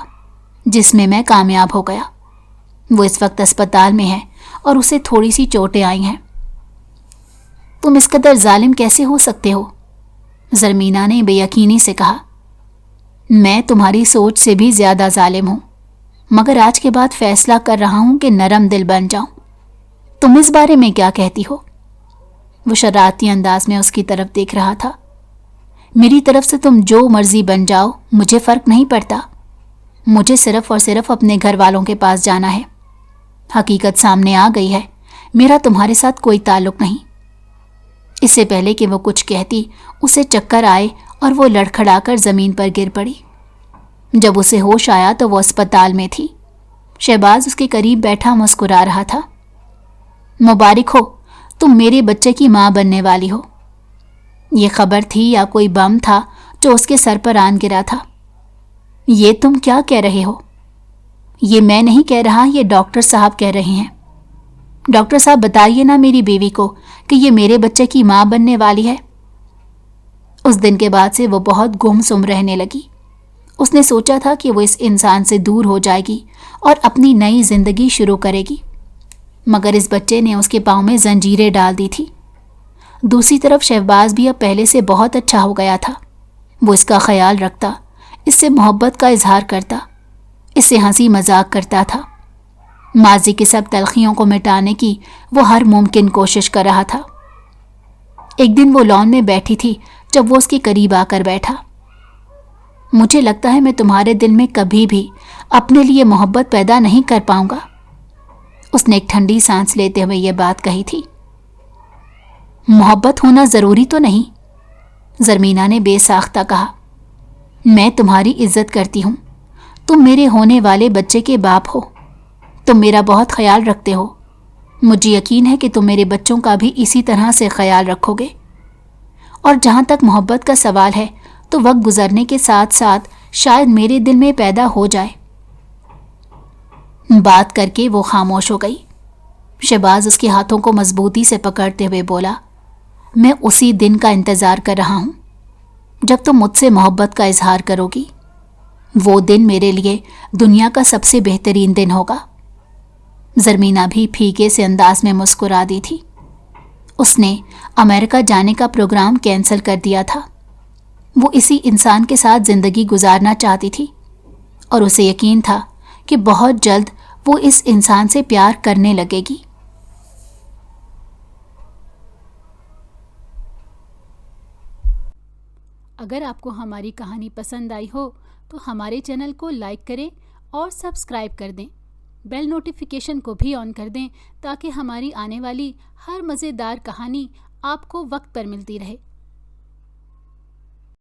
جس میں کامیاب ہو گیا۔ وہ اس وقت اسپتال میں ہے اور اسے تھوڑی سی چوٹیں آئی ہیں۔ تم اس قدر ظالم کیسے ہو سکتے ہو؟ زرمینا نے بے یقینی سے کہا، میں تمہاری سوچ سے بھی زیادہ ظالم ہوں، مگر آج کے بعد فیصلہ کر رہا ہوں کہ نرم دل بن جاؤں۔ تم اس بارے میں کیا کہتی ہو؟ وہ شرارتی انداز میں اس کی طرف دیکھ رہا تھا۔ میری طرف سے تم جو مرضی بن جاؤ، مجھے فرق نہیں پڑتا۔ مجھے صرف اور صرف اپنے گھر والوں کے پاس جانا ہے۔ حقیقت سامنے آ گئی ہے، میرا تمہارے ساتھ کوئی تعلق نہیں۔ اس سے پہلے کہ وہ کچھ کہتی، اسے چکر آئے اور وہ لڑکھڑا کر زمین پر گر پڑی۔ جب اسے ہوش آیا تو وہ اسپتال میں تھی۔ شہباز اس کے قریب بیٹھا مسکرا رہا تھا۔ مبارک ہو، تم میرے بچے کی ماں بننے والی ہو۔ یہ خبر تھی یا کوئی بم تھا جو اس کے سر پر آن گرا تھا؟ یہ تم کیا کہہ رہے ہو؟ یہ میں نہیں کہہ رہا، یہ ڈاکٹر صاحب کہہ رہے ہیں۔ ڈاکٹر صاحب بتائیے نا میری بیوی کو کہ یہ میرے بچے کی ماں بننے والی ہے۔ اس دن کے بعد سے وہ بہت گم سم رہنے لگی۔ اس نے سوچا تھا کہ وہ اس انسان سے دور ہو جائے گی اور اپنی نئی زندگی شروع کرے گی، مگر اس بچے نے اس کے پاؤں میں زنجیریں ڈال دی تھی۔ دوسری طرف شہباز بھی اب پہلے سے بہت اچھا ہو گیا تھا۔ وہ اس کا خیال رکھتا، اس سے محبت کا اظہار کرتا، اس سے ہنسی مذاق کرتا تھا۔ ماضی کی سب تلخیوں کو مٹانے کی وہ ہر ممکن کوشش کر رہا تھا۔ ایک دن وہ لان میں بیٹھی تھی جب وہ اس کے قریب آ کر بیٹھا۔ مجھے لگتا ہے میں تمہارے دل میں کبھی بھی اپنے لیے محبت پیدا نہیں کر پاؤں گا۔ اس نے ایک ٹھنڈی سانس لیتے ہوئے یہ بات کہی تھی۔ محبت ہونا ضروری تو نہیں، زرمینہ نے بے ساختہ کہا۔ میں تمہاری عزت کرتی ہوں، تم میرے ہونے والے بچے کے باپ ہو، تم میرا بہت خیال رکھتے ہو۔ مجھے یقین ہے کہ تم میرے بچوں کا بھی اسی طرح سے خیال رکھو گے۔ اور جہاں تک محبت کا سوال ہے تو وقت گزرنے کے ساتھ ساتھ شاید میرے دل میں پیدا ہو جائے۔ بات کر کے وہ خاموش ہو گئی۔ شہباز اس کے ہاتھوں کو مضبوطی سے پکڑتے ہوئے بولا، میں اسی دن کا انتظار کر رہا ہوں جب تم مجھ سے محبت کا اظہار کرو گی۔ وہ دن میرے لیے دنیا کا سب سے بہترین دن ہوگا۔ زرمینہ بھی پھیکے سے انداز میں مسکرا دی تھی۔ اس نے امریکہ جانے کا پروگرام کینسل کر دیا تھا۔ وہ اسی انسان کے ساتھ زندگی گزارنا چاہتی تھی اور اسے یقین تھا کہ بہت جلد وہ اس انسان سے پیار کرنے لگے گی۔ اگر آپ کو ہماری کہانی پسند آئی ہو تو ہمارے چینل کو لائک کریں اور سبسکرائب کر دیں۔ بیل نوٹیفیکیشن کو بھی آن کر دیں تاکہ ہماری آنے والی ہر مزیدار کہانی آپ کو وقت پر ملتی رہے۔